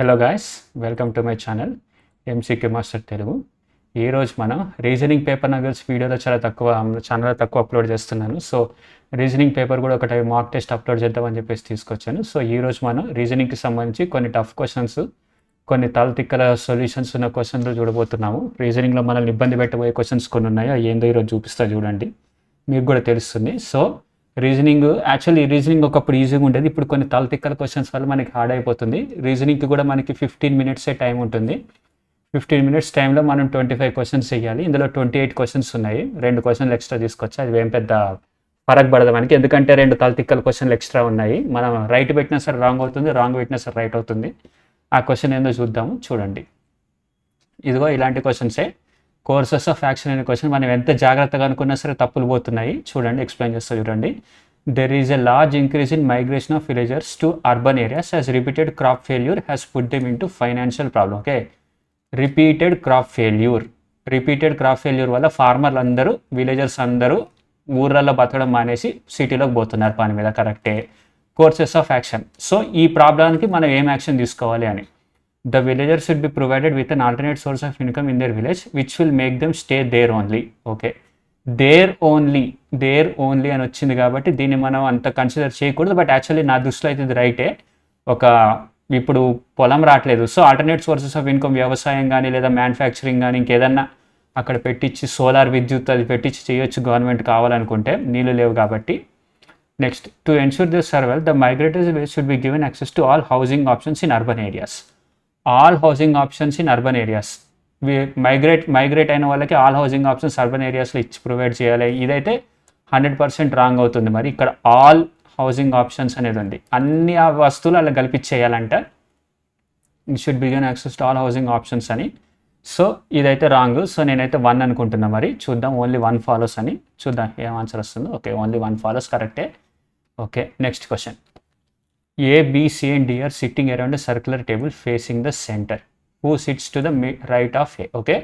Hello guys, welcome to my channel MCQ master Telugu. ఈరోజు మనం reasoning paper నాకు తెలిసి వీడియోలో చాలా తక్కువ అప్లోడ్ చేస్తున్నాను. సో రీజనింగ్ పేపర్ కూడా ఒకటి మాక్ టెస్ట్ అప్లోడ్ చేద్దామని చెప్పేసి తీసుకొచ్చాను. సో ఈరోజు మనం రీజనింగ్కి సంబంధించి కొన్ని టఫ్ క్వశ్చన్స్, కొన్ని తలతిక్కల సొల్యూషన్స్ ఉన్న క్వశ్చన్లు చూడబోతున్నాము. రీజనింగ్లో మనల్ని ఇబ్బంది పెట్టబోయే క్వశ్చన్స్ కొన్ని ఉన్నాయి, అవి ఏందో ఈరోజు చూపిస్తా చూడండి, మీకు కూడా తెలుస్తుంది. సో రీజనింగ్ ఒకప్పుడు ఈజీగా ఉండేది, ఇప్పుడు కొన్ని తలతిక్కల క్వశ్చన్స్ వల్ల మనకి హార్డ్ అయిపోతుంది. రీజనింగ్కి కూడా మనకి 15 minutes టైం ఉంటుంది. 15 minutes టైంలో మనం 25 క్వశ్చన్స్ చేయాలి. ఇందులో 28 క్వశ్చన్స్ ఉన్నాయి. 2 క్వశ్చన్లు ఎక్స్ట్రా తీసుకొచ్చి అది ఏం పెద్ద ఫరక్ పడదు మనకి, ఎందుకంటే 2 తలతిక్కల క్వశ్చన్లు ఎక్స్ట్రా ఉన్నాయి. మనం రైట్ పెట్టినా సరే రాంగ్ అవుతుంది, రాంగ్ పెట్టినా సరే రైట్ అవుతుంది. ఆ క్వశ్చన్ ఏందో చూద్దాము, చూడండి. ఇదిగో ఇలాంటి క్వశ్చన్సే. కోర్సెస్ ఆఫ్ యాక్షన్ అనే క్వశ్చన్ మనం ఎంత జాగ్రత్తగా అనుకున్నా సరే తప్పులు పోతున్నాయి. చూడండి, ఎక్స్ప్లెయిన్ చేస్తా చూడండి. There is a large increase in migration of villagers to urban areas as repeated crop failure has put them into financial problem. Okay, repeated crop failure వల్ల ఫార్మర్లు అందరూ, విలేజర్స్ అందరూ ఊర్లలో బతకడం మానేసి సిటీలోకి పోతున్నారు పని మీద. కరెక్టే. Courses of action. సో ఈ ప్రాబ్లానికి మనం ఏం యాక్షన్ తీసుకోవాలి అని. The villagers should be provided with an alternate source of income in their village which will make them stay there only. Okay, there only అని వచ్చింది కాబట్టి దీన్ని మనం అంత కన్సిడర్ చేయకూడదు. బట్ యాక్చువల్లీ నా దృష్టిలో అయితే ఇది రైటే. ఇప్పుడు పొలం రావట్లేదు, so alternate sources of income వ్యవసాయం కానీ లేదా మ్యానుఫ్యాక్చరింగ్ కానీ ఇంకేదన్నా అక్కడ పెట్టించి సోలార్ విద్యుత్ అది పెట్టించి చేయొచ్చు గవర్నమెంట్ కావాలనుకుంటే, నీళ్ళు లేవు కాబట్టి. Next, to ensure this survival the migrators should be given access to all housing options in urban areas. All housing options in urban areas. Migrate అయిన వాళ్ళకి ఆల్ హౌసింగ్ ఆప్షన్స్ అర్బన్ ఏరియాస్లో ఇచ్చి ప్రొవైడ్ చేయాలి. ఇదైతే 100% రాంగ్ అవుతుంది. మరి ఇక్కడ all housing options అనేది ఉంది, అన్ని ఆ వస్తువులు అలా కల్పించేయాలంట. It should begin access to all housing options అని. సో ఇదైతే రాంగ్. సో నేనైతే 1 అనుకుంటున్నా. మరి చూద్దాం, ఓన్లీ 1 ఫాలోస్ అని చూద్దాం ఏం ఆన్సర్ వస్తుందో. ఓకే, ఓన్లీ 1 ఫాలోస్ కరెక్టే. Okay, next question. A, B, C and D are sitting around a circular table facing the center. Who sits to the right of A? Okay,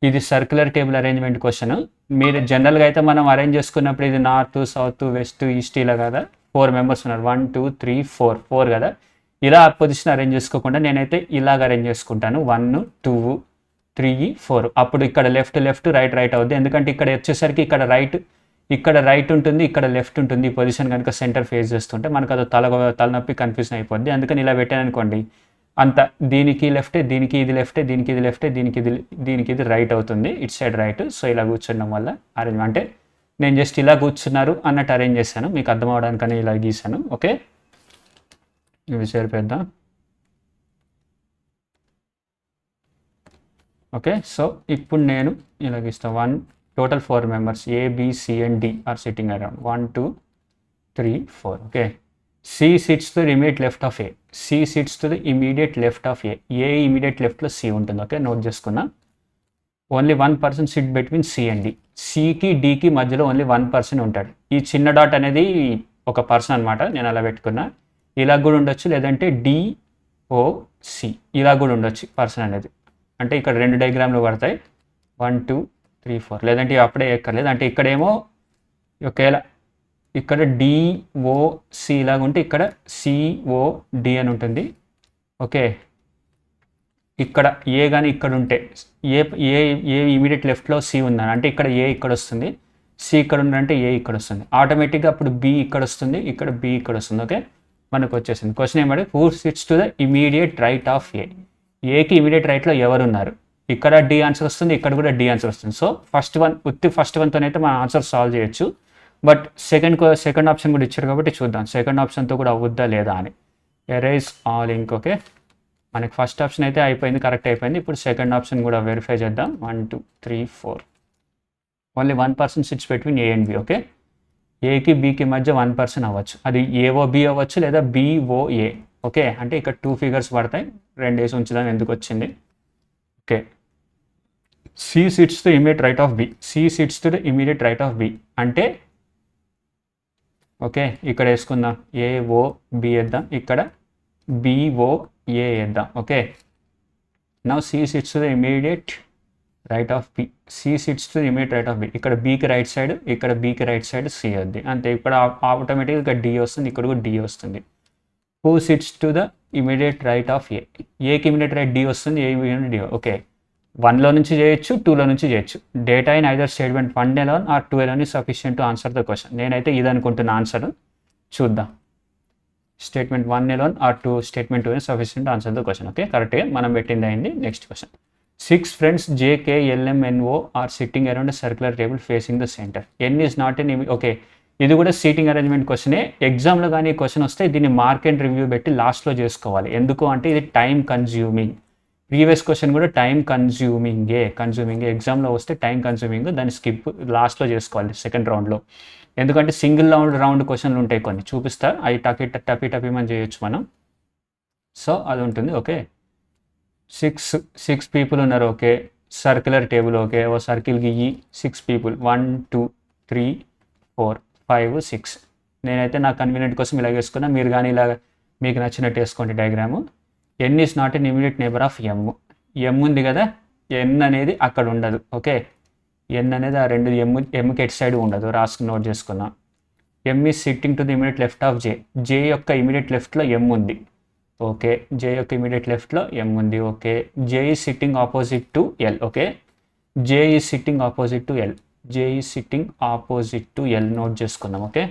ఇది circular table arrangement question. మీరు జనరల్గా అయితే మనం arrange చేసుకున్నప్పుడు ఇది north, south, west, east ఇలా కదా. 4 members ఉన్నారు, 1 2 3 4 కదా. ఇలా పొజిషన్ అరేంజ్ చేసుకోకుండా నేనైతే ఇలాగ అరేంజ్ చేసుకుంటాను, 1 2 3 4. అప్పుడు ఇక్కడ లెఫ్ట్ రైట్ అవుద్ది, ఎందుకంటే ఇక్కడ వచ్చేసరికి ఇక్కడ రైట్ ఉంటుంది, ఇక్కడ లెఫ్ట్ ఉంటుంది. ఈ పొజిషన్ కనుక సెంటర్ ఫేస్ చేస్తుంటే మనకు అది తలనొప్పి కన్ఫ్యూజన్ అయిపోద్ది. అందుకని ఇలా పెట్టాను అనుకోండి, అంత దీనికి లెఫ్టే, దీనికి ఇది లెఫ్టే, దీనికి ఇది లెఫ్టే, దీనికి ఇది రైట్ అవుతుంది, ఇట్ సైడ్ రైట్. సో ఇలా కూర్చుండడం వల్ల అరేంజ్ అంటే నేను జస్ట్ ఇలా కూర్చున్నారు అన్నట్టు అరేంజ్ చేశాను, మీకు అర్థం అవడానికని ఇలా గీసాను. ఓకే, ఇవి చేరిపోద్దాం. ఓకే, సో ఇప్పుడు నేను ఇలా గీస్తాను. 1 total 4 members A, B, C and D are sitting around 1 2 3 4. Okay, C sits to the immediate left of A. C sits to the immediate left of A. A immediate left లో C ఉంటుంది. Okay, note చేసుకున్నా. Only 1 person SIT between C and D. Cకి Dకి మధ్యలో only 1 person ఉంటాడు. ఈ చిన్న dot అనేది ఒక person అనమాట, నేను అలా పెట్టుకున్నా. ఇలా కూడా ఉండొచ్చు, లేదంటే DOC ఇలా కూడా ఉండొచ్చు పర్సన్ అనేది. అంటే ఇక్కడ 2 డయాగ్రామ్లు పడతాయి, 1 2 3 4. లేదంటే అప్పుడే ఎక్కర్లేదు, అంటే ఇక్కడేమో ఒకేలా ఇక్కడ DOC ఇలాగ ఉంటే ఇక్కడ COD అని ఉంటుంది. ఓకే, ఇక్కడ ఏ కానీ ఇక్కడ ఉంటే ఏ ఇమీడియట్ లెఫ్ట్లో C ఉందని అంటే ఇక్కడ ఏ ఇక్కడ వస్తుంది, C ఇక్కడ ఉందంటే ఏ ఇక్కడ వస్తుంది. ఆటోమేటిక్గా అప్పుడు B ఇక్కడ వస్తుంది, ఇక్కడ B ఇక్కడ వస్తుంది. ఓకే, మనకు వచ్చేసింది. క్వశ్చన్ ఏమంటే who sits to the immediate right of A. ఏకి ఇమీడియట్ రైట్లో ఎవరున్నారు, ఇక్కడ D ఆన్సర్ వస్తుంది, ఇక్కడ కూడా D ఆన్సర్ వస్తుంది. సో ఫస్ట్ వన్తోనైతే మనం ఆన్సర్ సాల్వ్ చేయొచ్చు. బట్ సెకండ్ ఆప్షన్ కూడా ఇచ్చారు కాబట్టి చూద్దాం సెకండ్ ఆప్షన్తో కూడా అవుద్దా లేదా అని. ఎరేజ్ ఆల్ ఇంక్. ఓకే, మనకి ఫస్ట్ ఆప్షన్ అయితే అయిపోయింది, కరెక్ట్ అయిపోయింది. ఇప్పుడు సెకండ్ ఆప్షన్ కూడా వెరిఫై చేద్దాం. 1 2 3 4. Only 1 person sits between A and B. Okay, ఏకి బీకి మధ్య 1 person అవ్వచ్చు, అది AOB అవ్వచ్చు లేదా BOA. ఓకే, అంటే ఇక్కడ 2 figures పడతాయి, 2 వేసి ఉంచుదాం ఎందుకు వచ్చింది. Okay, C sits to the immediate right of B. C sits to the immediate right of B అంటే ఓకే, ఇక్కడ వేసుకుందాం AOB వేద్దాం, ఇక్కడ BOA వేద్దాం. Okay, now C sits to the immediate right of B. C sits to the immediate right of B. ఇక్కడ Bకి right side, ఇక్కడ Bకి right side C వద్ది అంతే. ఇక్కడ ఆటోమేటిక్గా ఇక్కడ D వస్తుంది, ఇక్కడ కూడా D వస్తుంది. Who sits to the immediate right of A. ఏకి ఇమీడియట్ రైట్ డి వస్తుంది, ఏ ఇమీడియట్ డి. ఓకే, 1లో నుంచి చేయొచ్చు, 2లో నుంచి చేయొచ్చు. Data in either statement 1 alone or 2 alone is sufficient to answer the question. నేనైతే ఇది అనుకుంటున్న ఆన్సర్. చూద్దాం. Statement 1 alone or 2 statement 2 is sufficient to answer the question. Okay, కరెక్ట్గా మనం పెట్టింది అయింది. Next question. 6 friends JKLMNO are sitting around a circular table facing the center. N is not an okay, ఇది కూడా సీటింగ్ అరేంజ్మెంట్ క్వశ్చనే. ఎగ్జామ్లో కానీ ఈ క్వశ్చన్ వస్తే దీన్ని మార్క్ అండ్ రివ్యూ పెట్టి లాస్ట్లో చేసుకోవాలి. ఎందుకు అంటే ఇది టైం కన్జ్యూమింగ్. ప్రీవియస్ క్వశ్చన్ కూడా టైం కన్జ్యూమింగే. ఎగ్జామ్లో వస్తే టైం కన్జ్యూమింగ్, దాన్ని స్కిప్ లాస్ట్లో చేసుకోవాలి సెకండ్ రౌండ్లో. ఎందుకంటే సింగిల్ రౌండ్ క్వశ్చన్లు ఉంటాయి కొన్ని, చూపిస్తా. అవి టపీ మనం చేయొచ్చు మనం. సో అది ఉంటుంది. ఓకే, సిక్స్ పీపుల్ ఉన్నారు. Okay, circular table. ఓకే, ఓ సర్కిల్ గీయి 6 people 1 2 3 4 5 6. నేనైతే నా కన్వీనియంట్ కోసం ఇలా వేసుకున్నా, మీరు కానీ ఇలా మీకు నచ్చినట్టు వేసుకోండి diagram. N is not N immediate neighbour of M. M ఉంది కదా, ఎన్ అనేది అక్కడ ఉండదు. ఓకే, ఎన్ అనేది ఆ రెండు ఎమ్కి ఎట్ సైడ్ ఉండదు, నోట్ చేసుకున్నాం. M is sitting to the immediate left of J. J యొక్క ఇమీడియట్ లెఫ్ట్లో ఎమ్ ఉంది. ఓకే, జే యొక్క ఇమీడియట్ లెఫ్ట్లో ఎమ్ ఉంది. Okay, J is sitting opposite to L. Okay, J is sitting opposite to L. J is sitting opposite to L note చేసుకున్నాం. Okay,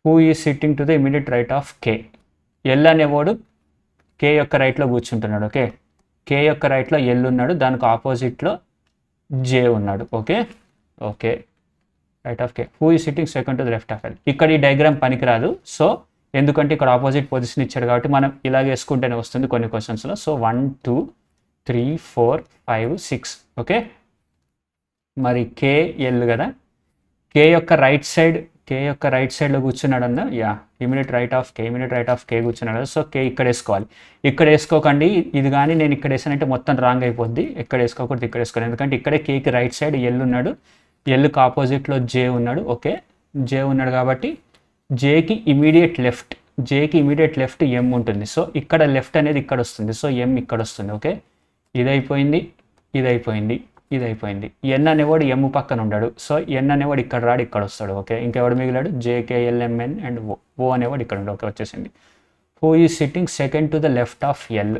who is sitting to the immediate right of K. L అనేవాడు K యొక్క రైట్లో కూర్చుంటున్నాడు. Okay, కే యొక్క రైట్లో L ఉన్నాడు, దానికి ఆపోజిట్లో జే ఉన్నాడు. Okay, okay, right of K. Who is sitting second to the left of L. ఇక్కడ ఈ డయాగ్రామ్ పనికిరాదు. సో ఎందుకంటే ఇక్కడ ఆపోజిట్ పొజిషన్ ఇచ్చాడు కాబట్టి మనం ఇలా వేసుకుంటేనే వస్తుంది కొన్ని క్వశ్చన్స్లో. సో 1 2 3 4 5 6. ఓకే, మరి కే ఎల్ కదా, కే యొక్క రైట్ సైడ్లో కూర్చున్నాడు అన్న. యా, ఇమీడియట్ రైట్ ఆఫ్ కే కూర్చున్నాడు. సో కే ఇక్కడ వేసుకోవాలి. ఇక్కడ వేసుకోకండి, ఇది కానీ నేను ఇక్కడ వేసానంటే మొత్తం రాంగ్ అయిపోద్ది. ఇక్కడ వేసుకోకూడదు, ఇక్కడ వేసుకోవాలి. ఎందుకంటే ఇక్కడే కేకి రైట్ సైడ్ ఎల్ ఉన్నాడు, ఎల్కి ఆపోజిట్లో జే ఉన్నాడు. ఓకే, జే ఉన్నాడు కాబట్టి జేకి ఇమీడియట్ లెఫ్ట్ ఎం ఉంటుంది. సో ఇక్కడ లెఫ్ట్ అనేది ఇక్కడ వస్తుంది. సో ఎం ఇక్కడ వస్తుంది. ఓకే, ఇది అయిపోయింది. ఎన్ అనేవాడు ఎమ్ పక్కన ఉన్నాడు. సో ఎన్ అనేవాడు ఇక్కడ రాడు, ఇక్కడ వస్తాడు. ఓకే, ఇంకెవాడు మిగిలాడు JKLMN అండ్ ఓ అనేవాడు ఇక్కడ ఉన్నాడు. ఓకే, వచ్చేసింది. Who is sitting second to the left of L.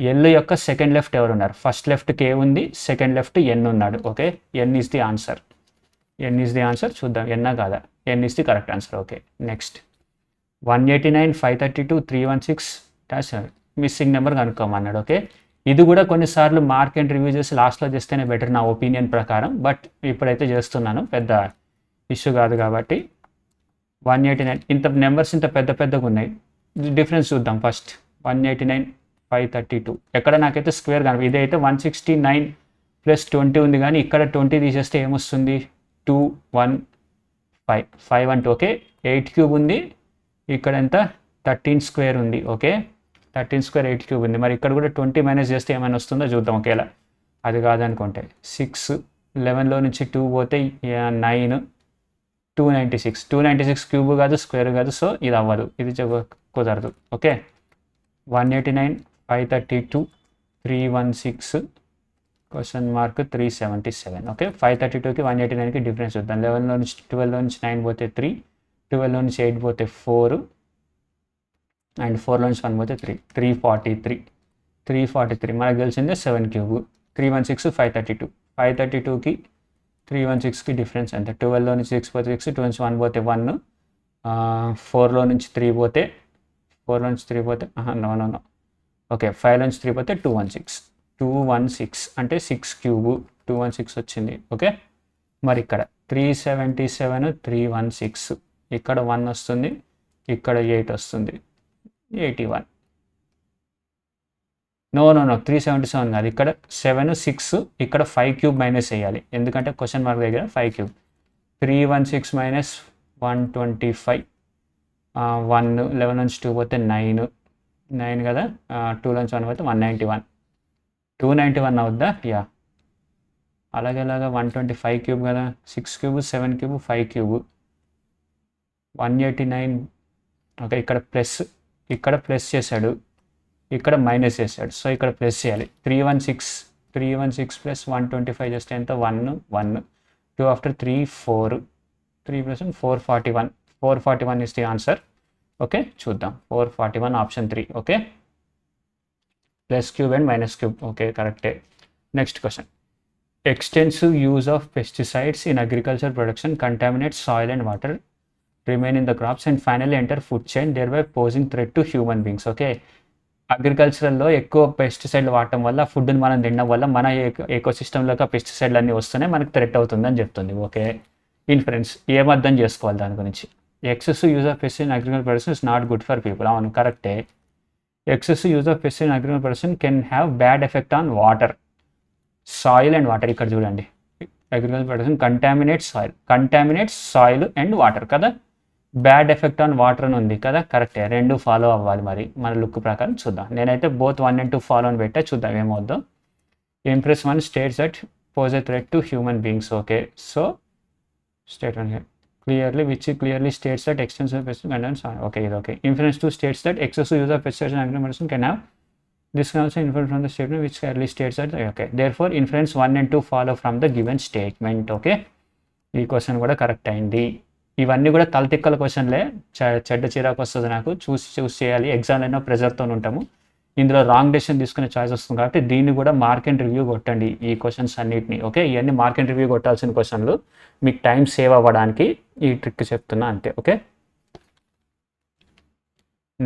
L యొక్క సెకండ్ లెఫ్ట్ ఎవరు ఉన్నారు? ఫస్ట్ లెఫ్ట్ కే ఉంది, సెకండ్ లెఫ్ట్ ఎన్ ఉన్నాడు. Okay, N is the answer. చూద్దాం ఎన్నా కాదా. N is the correct answer. Okay, next 189 532 316 missing number కనుక్కోమన్నాడు. Okay, ఇది కూడా కొన్నిసార్లు మార్క్ అండ్ రివ్యూ చేసి లాస్ట్లో చేస్తేనే బెటర్ నా ఒపీనియన్ ప్రకారం. బట్ ఇప్పుడైతే చేస్తున్నాను, పెద్ద ఇష్యూ కాదు కాబట్టి. 189 ఇంత నెంబర్స్ ఇంత పెద్దగా ఉన్నాయి. డిఫరెన్స్ చూద్దాం ఫస్ట్. 189 532 ఎక్కడ నాకైతే స్క్వేర్ కనుక, ఇదైతే 169 + 20 ఉంది, కానీ ఇక్కడ 20 తీసేస్తే ఏమొస్తుంది? 2 1 5 5 అంటే ఓకే 8 క్యూబ్ ఉంది. ఇక్కడ ఎంత 13 స్క్వేర్ ఉంది. ఓకే, 13 స్క్వేర్ 8 క్యూబ్ ఉంది. మరి ఇక్కడ కూడా 20 మైనస్ చేస్తే ఏమైనా వస్తుందో చూద్దాం. ఒకేలా అది కాదనుకుంటే 6 11లో నుంచి 2 పోతే 9 296 క్యూబ్ కాదు, స్క్వేర్ కాదు. సో ఇది అవ్వదు, ఇది కుదరదు. ఓకే, 189 532 316 (377). ఓకే, 532కి 189కి డిఫరెన్స్ చూద్దాం. 12లో నుంచి 9 పోతే 3, 12లో నుంచి 8 పోతే 4 అండ్ 4లో నుంచి 1 పోతే 3, 343. మనకు తెలిసిందే 7 క్యూబ్. 316 532కి 316కి డిఫరెన్స్ ఎంత? 12లో నుంచి 6 పోతే 6, 2 నుంచి 1 పోతే 1, 4లో నుంచి 3 పోతే నో ఓకే 5లో నుంచి 3 పోతే 216 అంటే 6 క్యూబ్ 216 వచ్చింది. ఓకే, మరి ఇక్కడ 377 316, ఇక్కడ 1 వస్తుంది, ఇక్కడ 8 వస్తుంది, 81. నో 377 కాదు, ఇక్కడ 7 6, ఇక్కడ 5 క్యూబ్ మైనస్ వేయాలి, ఎందుకంటే క్వశ్చన్ మార్క్ దగ్గర 5 క్యూబ్. 316 మైనస్ 125, 1 11 నుంచి 2 పోతే 9 కదా, 2 నుంచి 1 పోతే 191, 291 అవుద్దా? యా, అలాగే 125 క్యూబ్ కదా, 6 క్యూబ్ 7 క్యూబ్ 5 క్యూబ్ 189. ఓకే, ఇక్కడ ప్లస్ చేశాడు, ఇక్కడ మైనస్ చేశాడు. సో ఇక్కడ ప్లస్ చేయాలి. 316 ప్లస్ 125 చేస్తే ఎంత? 1 2 after 3 4, 3 plus 1 441 is the answer. Okay చూద్దాం. 441 option 3. Okay, plus cube and minus cube. Okay కరెక్టే. Next question. Extensive use of pesticides in agriculture production contaminates soil and water, remain in the crops and finally enter food chain, thereby posing threat to human beings. Okay, అగ్రికల్చరల్లో ఎక్కువ పెస్టిసైడ్లు వాడటం వల్ల ఫుడ్ని మనం తినడం వల్ల మన ఎకోసిస్టంలోకి ఆ పెస్టిసైడ్లు అన్నీ వస్తున్నాయి, మనకు థ్రెట్ అవుతుందని చెప్తుంది. ఓకే, ఇన్ఫరెన్స్ ఏమర్థం చేసుకోవాలి దాని గురించి. Excessive use of pesticide in agriculture production is not good for people. అవును కరెక్టే. Excessive use of pesticide in agriculture production can have bad effect on water, soil and water. ఇక్కడ చూడండి, agriculture production contaminates soil and water కదా, bad effect on water అని ఉంది కదా, కరెక్టే. రెండు ఫాలో అవ్వాలి మరి మన లుక్ ప్రకారం. చూద్దాం, నేనైతే బోత్ 1 and 2 ఫాలో అని పెట్టా, చూద్దాం ఏమవుద్దో. Impress 1 states that pose a threat to human beings. Okay, so statement clearly which clearly states that extensive pesticides. Okay ఇది okay. Inference 2 states that excessive use of pesticides in agriculture production can have. This can also infer from the statement which clearly states that. Okay, therefore inference 1 and 2 follow from the given statement. Okay, ఈ question కూడా correct అయింది. ఇవన్నీ కూడా తలతిక్కల క్వశ్చన్లే, చెడ్డ చిరాకు వస్తుంది నాకు, చూసి చేయాలి. ఎగ్జామ్ అయినా ప్రెజర్తో ఉంటాము, ఇందులో రాంగ్ డెసిషన్ తీసుకునే ఛాయిస్ వస్తుంది కాబట్టి దీన్ని కూడా మార్క్ అండ్ రివ్యూ కొట్టండి ఈ క్వశ్చన్స్ అన్నిటిని. ఓకే, ఇవన్నీ మార్క్ అండ్ రివ్యూ కొట్టాల్సిన క్వశ్చన్లు, మీకు టైం సేవ్ అవ్వడానికి ఈ ట్రిక్ చెప్తున్నా అంతే. Okay,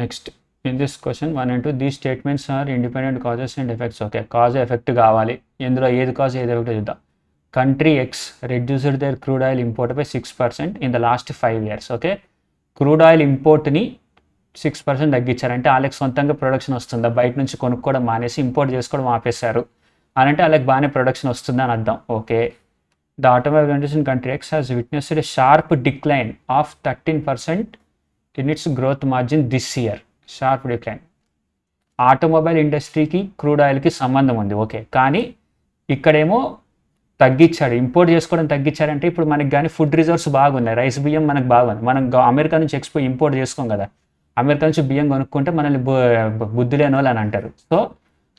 next. In this question 1 and 2, these statements are independent causes and effects. Okay, cause effect కావాలి, ఇందులో ఏది కాజ్ ఏది ఎఫెక్ట్ చూద్దాం. Country X reduced their crude oil import by 6% in the last 5 years. Okay, crude oil ఇంపోర్ట్ని 6% తగ్గించారంటే వాళ్ళకి సొంతంగా production వస్తుందా, బయట నుంచి కొనుక్కోవడం మానేసి ఇంపోర్ట్ చేసుకోవడం ఆపేశారు అని అంటే వాళ్ళకి బాగానే ప్రొడక్షన్ వస్తుందని అర్థం. Okay, the automobile industry in country X has witnessed a sharp decline of 13% in it's growth margin this year. Sharp decline. Automobile ఇండస్ట్రీకి క్రూడ్ ఆయిల్కి సంబంధం ఉంది. ఓకే, కానీ ఇక్కడేమో తగ్గించాడు, ఇంపోర్ట్ చేసుకోవడం తగ్గించాడంటే ఇప్పుడు మనకి కానీ ఫుడ్ రిజర్వ్స్ బాగున్నాయి, రైస్ బియ్యం మనకు బాగుంది, మనం అమెరికా నుంచి ఇంపోర్ట్ చేసుకోం కదా, అమెరికా నుంచి బియ్యం కొనుక్కుంటే మనల్ని బుద్ధి లేని వాళ్ళు అని అంటారు. సో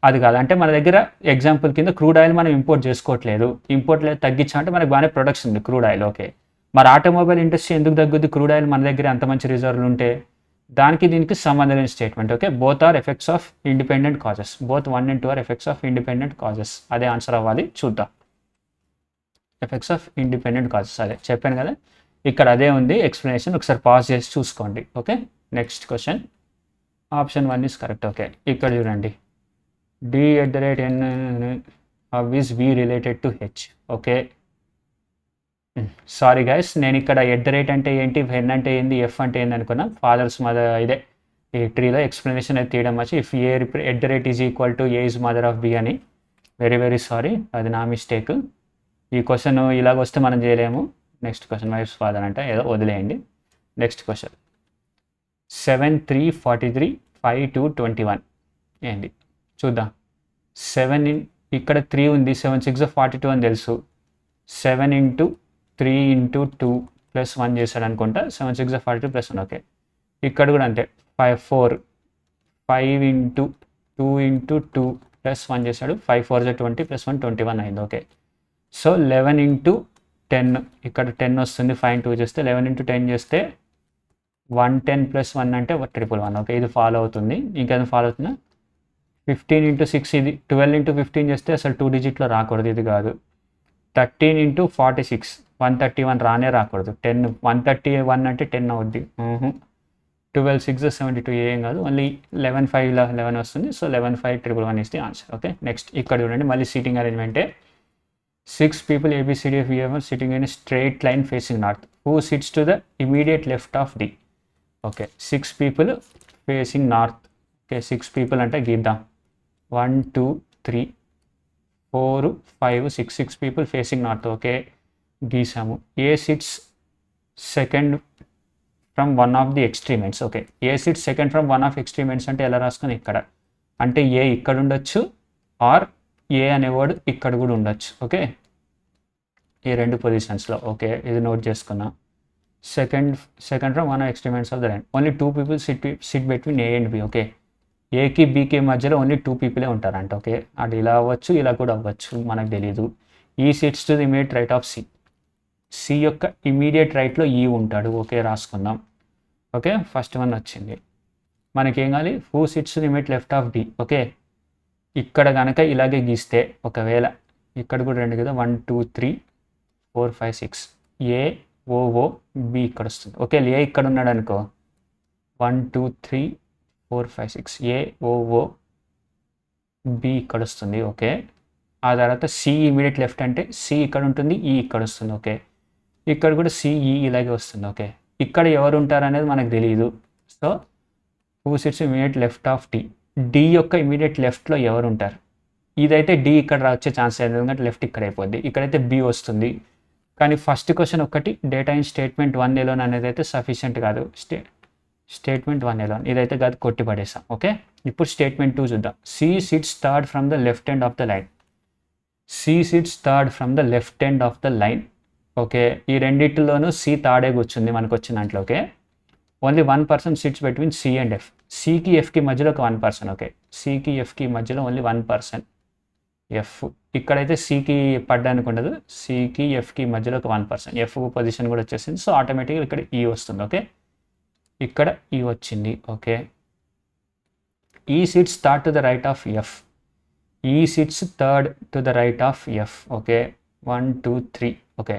అది కాదు, అంటే మన దగ్గర ఎగ్జాంపుల్ కింద క్రూడ్ ఆయిల్ మనం ఇంపోర్ట్ చేసుకోవట్లేదు, ఇంపోర్ట్ లేదు తగ్గించామంటే మనకు బాగానే ప్రొడక్షన్ ఉంది క్రూడ్ ఆయిల్. ఓకే, మరి ఆటోమొబైల్ ఇండస్ట్రీ ఎందుకు తగ్గుద్ది క్రూడ్ ఆయిల్ మన దగ్గర అంత మంచి రిజర్వ్లు ఉంటే? దానికి దీనికి సంబంధం లేని statement. Okay, both are effects of independent causes, both 1 and 2 are effects of independent causes. అదే ఆన్సర్ అవ్వాలి. చూద్దాం, ఎఫెక్ట్స్ ఆఫ్ ఇండిపెండెంట్ కాజెస్ అదే చెప్పాను కదా, ఇక్కడ అదే ఉంది ఎక్స్ప్లెనేషన్, ఒకసారి పాజ్ చేసి చూసుకోండి. Okay, next question. Option 1 is correct. Okay, ఇక్కడ చూడండి, d@n is v related to h. Okay, sorry guys, నేను ఇక్కడ @ అంటే ఏంటి, వెన్ అంటే ఏంది, ఎఫ్ అంటే ఏంది అనుకున్నా, ఫాదర్స్ మదర్ ఇదే ఈ ట్రీలో ఎక్స్ప్లెనేషన్ అయితే తీయడం వచ్చి if A @ is equal to A is mother of B అని. వెరీ వెరీ సారీ, అది నా మిస్టేక్. ఈ క్వశ్చన్ ఇలాగ వస్తే మనం చేయలేము. నెక్స్ట్ క్వశ్చన్, వైఫ్స్ ఫాదర్ అంటే ఏదో వదిలేయండి. Next question. 7 3 43 5 2 21 ఏంటి చూద్దాం. 7 ఇక్కడ 3 ఉంది, 7 6 42 అని తెలుసు. 7 × 3 × 2 + 1 చేశాడు అనుకుంటా, 7 6 42 + 1. ఓకే, ఇక్కడ కూడా అంతే, 5 4 5 × 2 × 2 + 1 చేశాడు, 5 4 20 + 1 21 అయింది. ఓకే, సో 11 × 10 ఇక్కడ 10 వస్తుంది, 5 × 2 చేస్తే 11 × 10 చేస్తే 110 + 1 అంటే 111. ఓకే, ఇది ఫాలో అవుతుంది. ఇంకేదో ఫాలో అవుతుందా? 15 × 6 ఇది 12 × 15 చేస్తే అసలు 2 డిజిట్లో రాకూడదు, ఇది కాదు. 13 × 46 131 రానే రాకూడదు. 10 131 అంటే 10 అవుద్ది. 12 6 72 ఏం కాదు, ఓన్లీ 11 5 11 వస్తుంది. So 11 5 111 is the answer. Okay, next ఇక్కడ చూడండి, మళ్ళీ seating అరేంజ్మెంటే. 6 people ABCDFE sitting in a straight line facing north. Who sits to the immediate left of D? Okay, 6 people facing north. Okay, 6 people అంటే గీద్దాం. 1 2 3 4 5 6 people facing north. Okay, గీసాము. A sits second from one of the extreme ends. Okay, A sits second from one of extreme ends అంటే ఎలా రాసుకొని ఇక్కడ అంటే ఏ ఇక్కడ ఉండొచ్చు, ఆర్ ఏ అనేవాడు ఇక్కడ కూడా ఉండొచ్చు. ఓకే, ఈ రెండు పొజిషన్స్లో. ఓకే, ఇది నోట్ చేసుకున్నా. Second from one of extreme ends of the line. Only 2 people sit between A and B. Okay, ఏకి బీకి మధ్యలో ఓన్లీ 2 people ఉంటారంట. ఓకే, అది ఇలా అవ్వచ్చు, ఇలా కూడా అవ్వచ్చు, మనకు తెలియదు. ఈ sits to the immediate right of C. C యొక్క ఇమీడియట్ రైట్లో ఈ ఉంటాడు. ఓకే, రాసుకుందాం. ఓకే, ఫస్ట్ వన్ వచ్చింది. మనకేం కావాలి, who sits immediate left of D. Okay, ఇక్కడ కనుక ఇలాగే గీస్తే ఒకవేళ ఇక్కడ కూడా 2 కదా, 1 2 3 4 5 6 ఏ ఓ బి ఇక్కడ వస్తుంది. ఓకే, ఏ ఇక్కడ ఉన్నాడు అనుకో, 1 2 3 4 5 6 ఏ ఓ బి ఇక్కడ వస్తుంది. ఓకే, ఆ తర్వాత సి ఇమీడియట్ లెఫ్ట్ అంటే సి ఇక్కడ ఉంటుంది, ఈ ఇక్కడ వస్తుంది. ఓకే, ఇక్కడ కూడా సిఈ ఇలాగే వస్తుంది. ఓకే, ఇక్కడ ఎవరు ఉంటారు అనేది మనకు తెలియదు. So who sits immediate left of D, D యొక్క ఇమీడియట్ లెఫ్ట్లో ఎవరు ఉంటారు? ఇదైతే డి ఇక్కడ వచ్చే ఛాన్స్ లేదు, ఎందుకంటే లెఫ్ట్ ఇక్కడ అయిపోద్ది. ఇక్కడైతే బి వస్తుంది. కానీ ఫస్ట్ క్వశ్చన్ ఒకటి డేటా ఇన్ స్టేట్మెంట్ 1 ఎలోన్ అనేది అయితే సఫిషియెంట్ కాదు. స్టేట్మెంట్ 1 ఎలోన్ ఇదైతే కాదు, కొట్టి పడేసాం. ఓకే, ఇప్పుడు స్టేట్మెంట్ 2 చూద్దాం. C sits third from the left end of the line. C sits third from the left end of the line. Okay, ఈ రెండింటిలోనూ సి థర్డే కూర్చుంది మనకు వచ్చిన దాంట్లో. Okay, only 1% sits between C and F. సికి ఎఫ్కి మధ్యలో ఒక 1%. ఓకే, సికి ఎఫ్కి మధ్యలో ఓన్లీ 1% ఎఫ్. ఇక్కడైతే సికి పడ్డానికి ఉండదు, సికి ఎఫ్కి మధ్యలో ఒక 1%. ఎఫ్ పొజిషన్ కూడా వచ్చేసింది. సో ఆటోమేటిక్గా ఇక్కడ ఈ వస్తుంది. ఓకే, ఇక్కడ ఈ వచ్చింది. Okay, E sits third to the right of F. E sits third to the right of F. Okay, 1 2 3. Okay,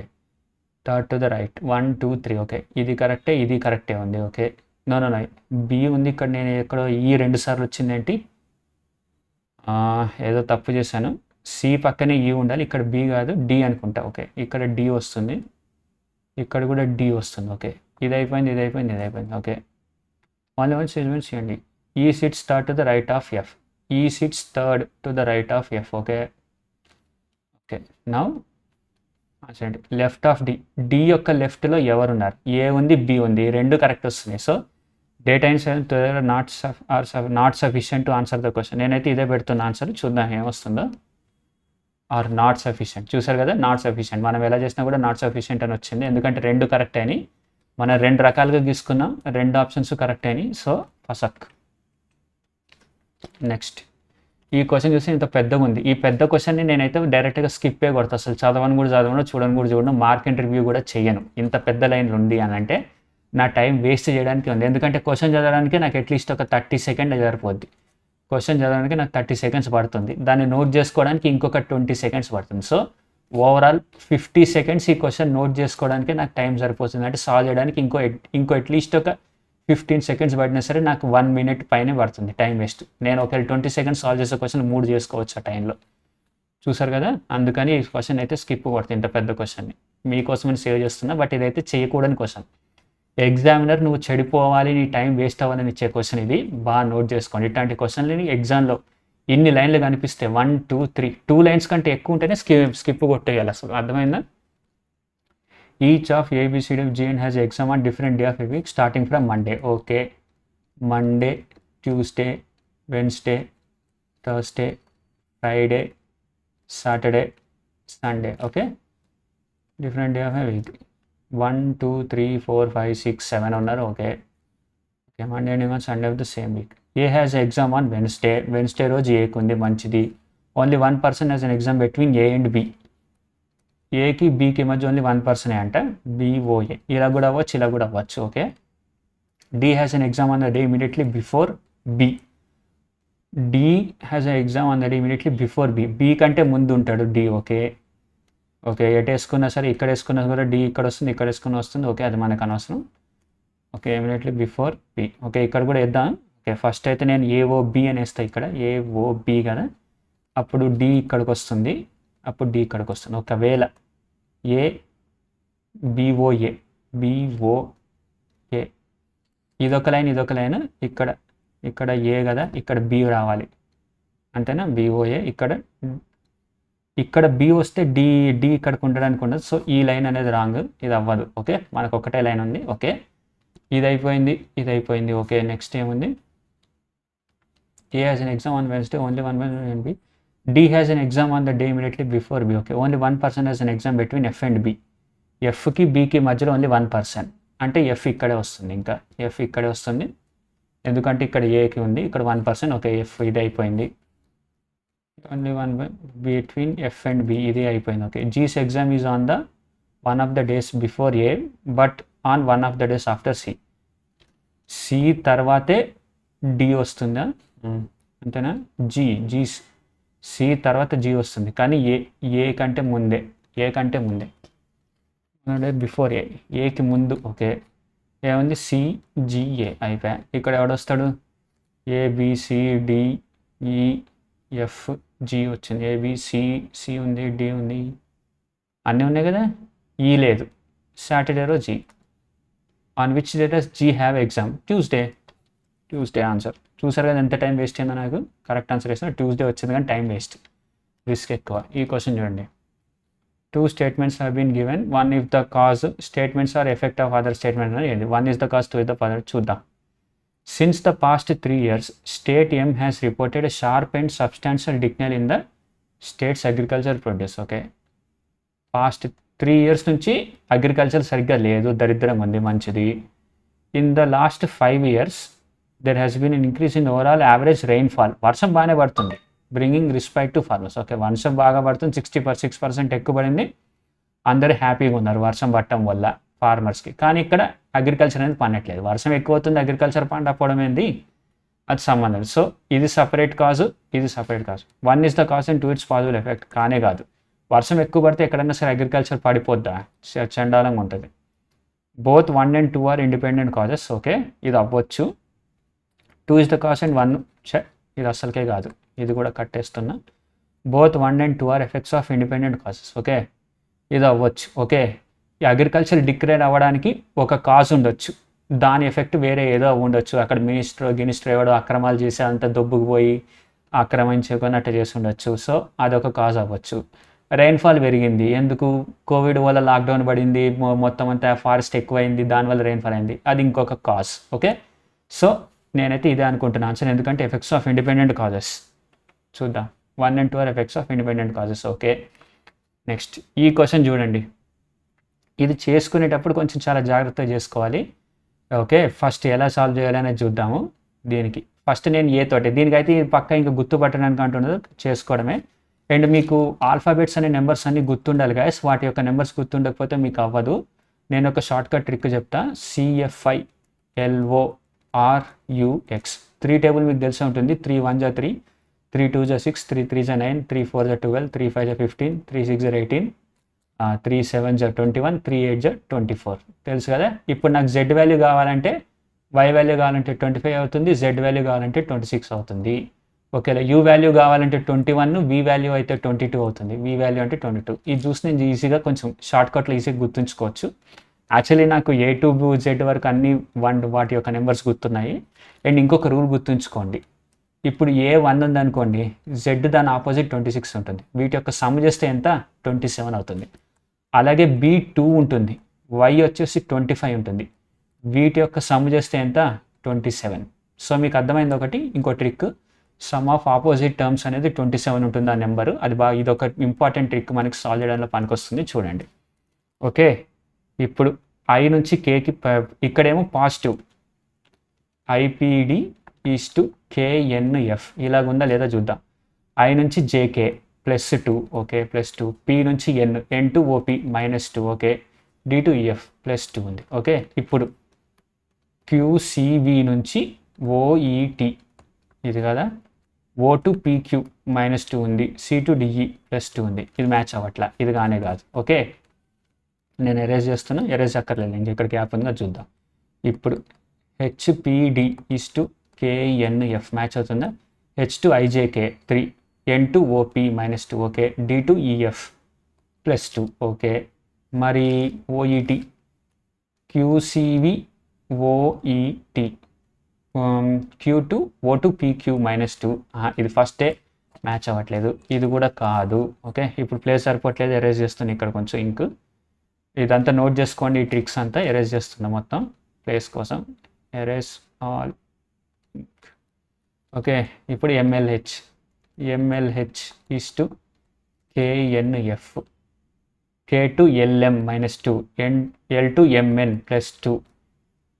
third to the right 1 2 3. Okay, ఇది కరెక్టే, ఇది కరెక్టే ఉంది. ఓకే, నో బి ఉంది ఇక్కడ. నేను ఎక్కడో ఈ 2 సార్లు వచ్చింది ఏంటి, ఏదో తప్పు చేశాను. సి పక్కనే ఈ ఉండాలి, ఇక్కడ బి కాదు డి అనుకుంటా. ఓకే, ఇక్కడ డి వస్తుంది, ఇక్కడ కూడా డి వస్తుంది. ఓకే, ఇది అయిపోయింది, ఇది అయిపోయింది, ఇది అయిపోయింది. ఓకే, ఓన్లీ వన్ స్టేట్మెంట్ చేయండి. E sits third to the right of F. E sits third to the right of F. Okay, okay, now left of D. D యొక్క లెఫ్ట్లో ఎవరు ఉన్నారు? ఏ ఉంది, బి ఉంది, రెండు కరెక్ట్ వస్తున్నాయి. So data in not sufficient to answer the question. నేనైతే ఇదే పెడుతున్న ఆన్సర్, చూద్దాం ఏమొస్తుందో. Are not sufficient. చూసారు కదా, నాట్ సఫిషియెంట్. మనం ఎలా చేసినా కూడా నాట్ సఫిషియెంట్ అని వచ్చింది, ఎందుకంటే 2 కరెక్ట్ అయినాయి. మనం 2 రకాలుగా తీసుకున్నాం, 2 ఆప్షన్స్ కరెక్ట్ అయినాయి. సో ఫసక్. నెక్స్ట్ ఈ క్వశ్చన్ చూసి ఇంత పెద్దగా ఉంది. ఈ పెద్ద క్వశ్చన్ని నేనైతే డైరెక్ట్గా స్కిప్పే కొడతా, అసలు చదవను కూడా చదవను, చూడను కూడా చూడను, మార్క్ అండ్ రివ్యూ కూడా చేయను. ఇంత పెద్ద లైన్లు ఉంది అని అంటే నా టైం వేస్ట్ చేయడానికి ఉంది. ఎందుకంటే క్వశ్చన్ చదవడానికి నాకు అట్లీస్ట్ ఒక 30 సెకండ్ సరిపోద్ది. క్వశ్చన్ చదవడానికి నాకు 30 సెకండ్స్ పడుతుంది, దాన్ని నోట్ చేసుకోవడానికి ఇంకొక 20 సెకండ్స్ పడుతుంది. సో ఓవరాల్ 50 సెకండ్స్ ఈ క్వశ్చన్ నోట్ చేసుకోవడానికి నాకు టైం సరిపోతుంది. అంటే సాల్వ్ చేయడానికి ఇంకో అట్లీస్ట్ ఒక 15 సెకండ్స్ పడినా సరే నాకు 1 మినిట్ పైనే పడుతుంది టైం వేస్ట్. నేను ఒకవేళ 20 సెకండ్స్ సాల్వ్ చేసే క్వశ్చన్ 3 చేసుకోవచ్చు ఆ టైంలో. చూసారు కదా, అందుకని ఈ క్వశ్చన్ అయితే స్కిప్ కొడుతుంది, ఇంత పెద్ద క్వశ్చన్ని మీకోసమని సేవ్ చేస్తున్నా. బట్ ఇదైతే చేయకూడని క్వశ్చన్. ఎగ్జామినర్ నువ్వు చెడిపోవాలి, నీ టైం వేస్ట్ అవ్వాలని ఇచ్చే క్వశ్చన్ ఇది, బాగా నోట్ చేసుకోండి. ఇట్లాంటి క్వశ్చన్లని ఎగ్జామ్లో ఇన్ని లైన్లు కనిపిస్తే 1 2 3 2 లైన్స్ కంటే ఎక్కువ ఉంటేనే స్కిప్ కొట్టేయాలి. అసలు అర్థమైందా? Each of ABCD of GN has exam on different day of a week starting from Monday. Okay, Monday, Tuesday, Wednesday, Thursday, Friday, Saturday, Sunday. Okay, different day of a week. 1 2 3 4 5 6 7 ఉన్నారు. Okay, okay, Monday and Sunday of the same week. A has exam on Wednesday. Wednesday రోజు ఏకి ఉంది, మంచిది. Only 1% has an exam between A and B. ఏకి బీకి మధ్య only 1% అంట, BOA. ఇలా కూడా అవ్వచ్చు, ఇలా కూడా అవ్వచ్చు. Okay, D has an exam on the day immediately before B. D has an exam on the day immediately before B. B కంటే ముందు ఉంటాడు డి. ఓకే, ఓకే, ఎటు వేసుకున్నా సరే, ఇక్కడ వేసుకున్నా కూడా డి ఇక్కడ వస్తుంది, ఇక్కడ వేసుకున్నా వస్తుంది. ఓకే, అది మనకు అనవసరం. Okay, immediately before B. Okay, ఇక్కడ కూడా వేద్దాం. ఓకే, ఫస్ట్ అయితే నేను AOB అని వేస్తాను. ఇక్కడ AOB కదా, అప్పుడు డి ఇక్కడికి వస్తుంది, అప్పుడు డి ఇక్కడికి వస్తుంది. ఒకవేళ BOA ఇదొక లైన్, ఇదొక లైన్, ఇక్కడ ఏ కదా, ఇక్కడ బి రావాలి అంతేనా. BOA ఇక్కడ బి వస్తే డి ఇక్కడికి ఉండడానికి ఉండదు. సో ఈ లైన్ అనేది రాంగ్, ఇది అవ్వదు. ఓకే, మనకు ఒకటే లైన్ ఉంది. ఓకే, ఇది అయిపోయింది, ఇది అయిపోయింది. ఓకే, నెక్స్ట్ ఏముంది? A has an exam on Wednesday, only 1% and B. D has an exam on the day immediately before B. Okay, only 1% has an exam between F and B. Fకి Bకి మధ్యలో only 1%, అంటే F ఇక్కడే వస్తుంది. ఇంకా F ఇక్కడే వస్తుంది, ఎందుకంటే ఇక్కడ ఏకి ఉంది, ఇక్కడ 1%. ఓకే, F ఇది అయిపోయింది. Only 1 between F and B, ఇది అయిపోయింది. Okay, G's exam is on the 1 of the days before A, but on 1 of the days after C. C తర్వాతే డి వస్తుందా? అంతేనా? జీ సి తర్వాత జీ వస్తుంది, కానీ ఏ కంటే ముందే, ఏ కంటే ముందే, బిఫోర్ ఏకి ముందు. ఓకే, ఏముంది? సిజిఏ అయిపోయా. ఇక్కడ ఎవడొస్తాడు? ఏబిసిడిఈఎఫ్ జీ వచ్చింది. ఏబిసి ఉంది, డి ఉంది, అన్నీ ఉన్నాయి కదా. ఈ లేదు. సాటర్డే రోజు G. On which day does G have exam? Tuesday answer. చూసారు కదా ఎంత టైం వేస్ట్ అయిందో నాకు. కరెక్ట్ ఆన్సర్ వేసిన ట్యూస్డే వచ్చింది, కానీ టైం వేస్ట్, రిస్క్ ఎక్కువ. ఈ క్వశ్చన్ చూడండి. 2 statements have been given. One if the cause statements are effect of other statement అనేది. One is the cause, two is the other. చూద్దాం. Since the past 3 years, State M has reported a sharp and substantial decline in the state's agricultural produce. Okay. Past 3 years నుంచి agriculture సరిగ్గా లేదు, దరిద్రం ఉంది, మంచిది. In the last 5 years, there has been an increase in overall average rainfall. వర్షం బాగానే పడుతుంది, bringing respect to farmers. Okay, వర్షం బాగా పడుతుంది, 6% ఎక్కువ పడింది, అందరూ హ్యాపీగా ఉన్నారు వర్షం పడటం వల్ల ఫార్మర్స్కి. కానీ ఇక్కడ అగ్రికల్చర్ అనేది పండట్లేదు. వర్షం ఎక్కువ అవుతుంది, అగ్రికల్చర్ పండకపోవడం ఏంది? అది సంబంధం. సో ఇది సపరేట్ కాజు, ఇది separate kaju. 1 is the cause and 2 its possible effect. కానే కాదు. వర్షం ఎక్కువ పడితే ఎక్కడైనా సరే అగ్రికల్చర్ పడిపోద్దా? చండాలంగా ఉంటుంది. Both 1 and 2 are independent causes. Okay, ఇది అవ్వచ్చు. 2 is the cause and 1 ఇది అస్సలకే కాదు, ఇది కూడా కట్టేస్తున్నా. Both 1 and 2 are effects of independent causes. Okay, ఇది అవ్వచ్చు. ఓకే, ఈ అగ్రికల్చర్ డిక్లేర్ అవ్వడానికి ఒక కాజ్ ఉండొచ్చు, దాని ఎఫెక్ట్ వేరే ఏదో ఉండొచ్చు. అక్కడ మినిస్టర్ ఎవడో అక్రమాలు చేసి అంత దొబ్బుకు పోయి ఆక్రమించుకొని అట్లా చేసి ఉండొచ్చు. సో అదొక కాజ్ అవ్వచ్చు. రెయిన్ఫాల్ పెరిగింది, ఎందుకు? కోవిడ్ వల్ల లాక్డౌన్ పడింది, మొత్తం అంతా ఫారెస్ట్ ఎక్కువైంది, దానివల్ల రెయిన్ఫాల్ అయింది, అది ఇంకొక కాజ్. ఓకే, సో నేనైతే ఇదే అనుకుంటున్నాను ఆన్సర్, ఎందుకంటే ఎఫెక్ట్స్ ఆఫ్ ఇండిపెండెంట్ కాజెస్. చూద్దాం. 1 and 2 are effects of independent causes. Okay, next ఈ క్వశ్చన్ చూడండి. ఇది చేసుకునేటప్పుడు కొంచెం చాలా జాగ్రత్తగా చేసుకోవాలి. ఓకే, ఫస్ట్ ఎలా సాల్వ్ చేయాలనేది చూద్దాము. దీనికి ఫస్ట్ నేను ఏ తోటి, దీనికైతే పక్క ఇంకా గుర్తుపట్టడానికి అంటున్నది చేసుకోవడమే. అండ్ మీకు ఆల్ఫాబెట్స్ అనే నెంబర్స్ అన్ని గుర్తుండాలి గాయస్. వాటి యొక్క నెంబర్స్ గుర్తుండకపోతే మీకు అవ్వదు. నేను ఒక షార్ట్కట్ ట్రిక్ చెప్తా. CFILORUX 3 టేబుల్ మీకు తెలిసి ఉంటుంది. 3 1 జా 3, 3 2 జా 6, 3 3 జా 9, 3 4 జా 12, 3 5 జా 15, 3 6 జా 18, 3 7 జా 21, 3 8 జా 24. తెలుసు కదా. ఇప్పుడు నాకు Z వాల్యూ కావాలంటే, Y వాల్యూ కావాలంటే 25 అవుతుంది, Z వాల్యూ కావాలంటే 26 అవుతుంది. ఓకేలా, U వాల్యూ కావాలంటే 21, V వాల్యూ అయితే 22 అవుతుంది. V వాల్యూ అంటే 22. ఇది చూసి నేను ఈజీగా కొంచెం షార్ట్కట్లో ఈజీగా గుర్తుంచుకోవచ్చు. యాక్చువల్లీ నాకు A to Z వరకు అన్ని వాటి యొక్క నెంబర్స్ గుర్తున్నాయి. అండ్ ఇంకొక రూల్ గుర్తుంచుకోండి. ఇప్పుడు A1 ఉందనుకోండి, Z దాని ఆపోజిట్ 26 ఉంటుంది. వీటి యొక్క సమ్ చేస్తే ఎంత? 27 అవుతుంది. అలాగే B2 ఉంటుంది, Y వచ్చేసి 25 ఉంటుంది. వీటి యొక్క సమ్ చేస్తే ఎంత? 27. సో మీకు అర్థమైంది ఒకటి. ఇంకో trick, some of opposite terms అనేది 27 ఉంటుంది ఆ నెంబరు. అది బాగా, ఇది ఒక ఇంపార్టెంట్ ట్రిక్, మనకి సాల్వ్ చేయడంలో పనికొస్తుంది. చూడండి. ఓకే, ఇప్పుడు I నుంచి Kకి, ఇక్కడేమో positive IPD is to KNF ఇలాగుందా లేదా చూద్దాం. I నుంచి JK +2, ఓకే, +2. P నుంచి N to OP -2, okay. D to EF +2 ఉంది. ఓకే, ఇప్పుడు QCV నుంచి OET ఇది కదా, O టు PQ -2 ఉంది, C టు DE +2 ఉంది. ఇది మ్యాచ్ అవ్వట్లా, ఇది కానే కాదు. ఓకే, నేను ఎరేజ్ చేస్తున్నా, ఎరేజ్ అక్కర్లేదు, ఇంక ఇక్కడ గ్యాప్ ఉందిగా చూద్దాం. ఇప్పుడు HPD is to KNF match అవుతుందా? H to IJK 3, N to OP -2, okay. D to EF +2, okay. మరి OET QCV OET Q to O to PQ -2, ఇది ఫస్టే మ్యాచ్ అవ్వట్లేదు, ఇది కూడా కాదు. ఓకే, ఇప్పుడు ప్లేస్ సరిపోవట్లేదు, ఎరేజ్ చేస్తున్నా ఇక్కడ కొంచెం ఇంక్. ఇదంతా నోట్ చేసుకోండి, ఈ ట్రిక్స్ అంతా ఎరేజ్ చేస్తున్నా మొత్తం ప్లేస్ కోసం. Erase all. ఓకే, ఇప్పుడు MLH is to KNF, K to LM -2, L to MN +2,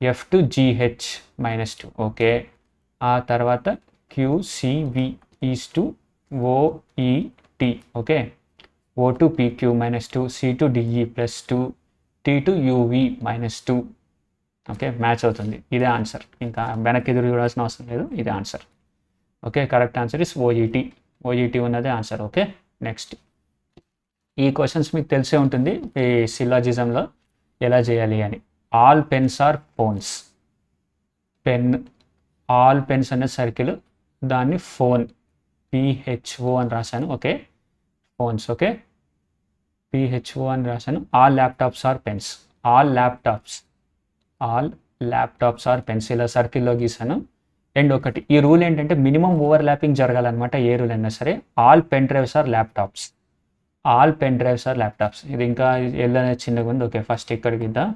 F to GH -2, okay. ఆ తర్వాత QCV is to OET, okay. O to PQ -2, C to DE +2, T to UV -2, okay, match అవుతుంది. ఇదే answer, ఇంకా వెనక్కి ఎదురు చూడాల్సిన అవసరం లేదు, ఇదే answer. Okay, correct answer is OET. OET ఉన్నదే ఆన్సర్. Okay, next. ఈ క్వశ్చన్స్ మీకు తెలిసే ఉంటుంది ఈ సిలాజిజంలో ఎలా చేయాలి అని. All pens are phones. Pen, all pens అనే సర్కిల్, దాన్ని ఫోన్ పిహెచ్ఓ అని రాశాను. Okay, phones. ఓకే, పిహెచ్ఓ అని రాశాను. All laptops are pens. All laptops, all laptops are pens ఇలా సర్కిల్లో గీసాను. అండ్ ఒకటి, ఈ రూల్ ఏంటంటే మినిమం ఓవర్ ల్యాపింగ్ జరగాలన్నమాట, ఏ రూల్ అయినా సరే. All pen drives are laptops. All pen drives are laptops. ఇది ఇంకా ఎల్ అనేది చిన్నగా ఉంది. ఓకే, ఫస్ట్ ఇక్కడికి ఇద్దాం.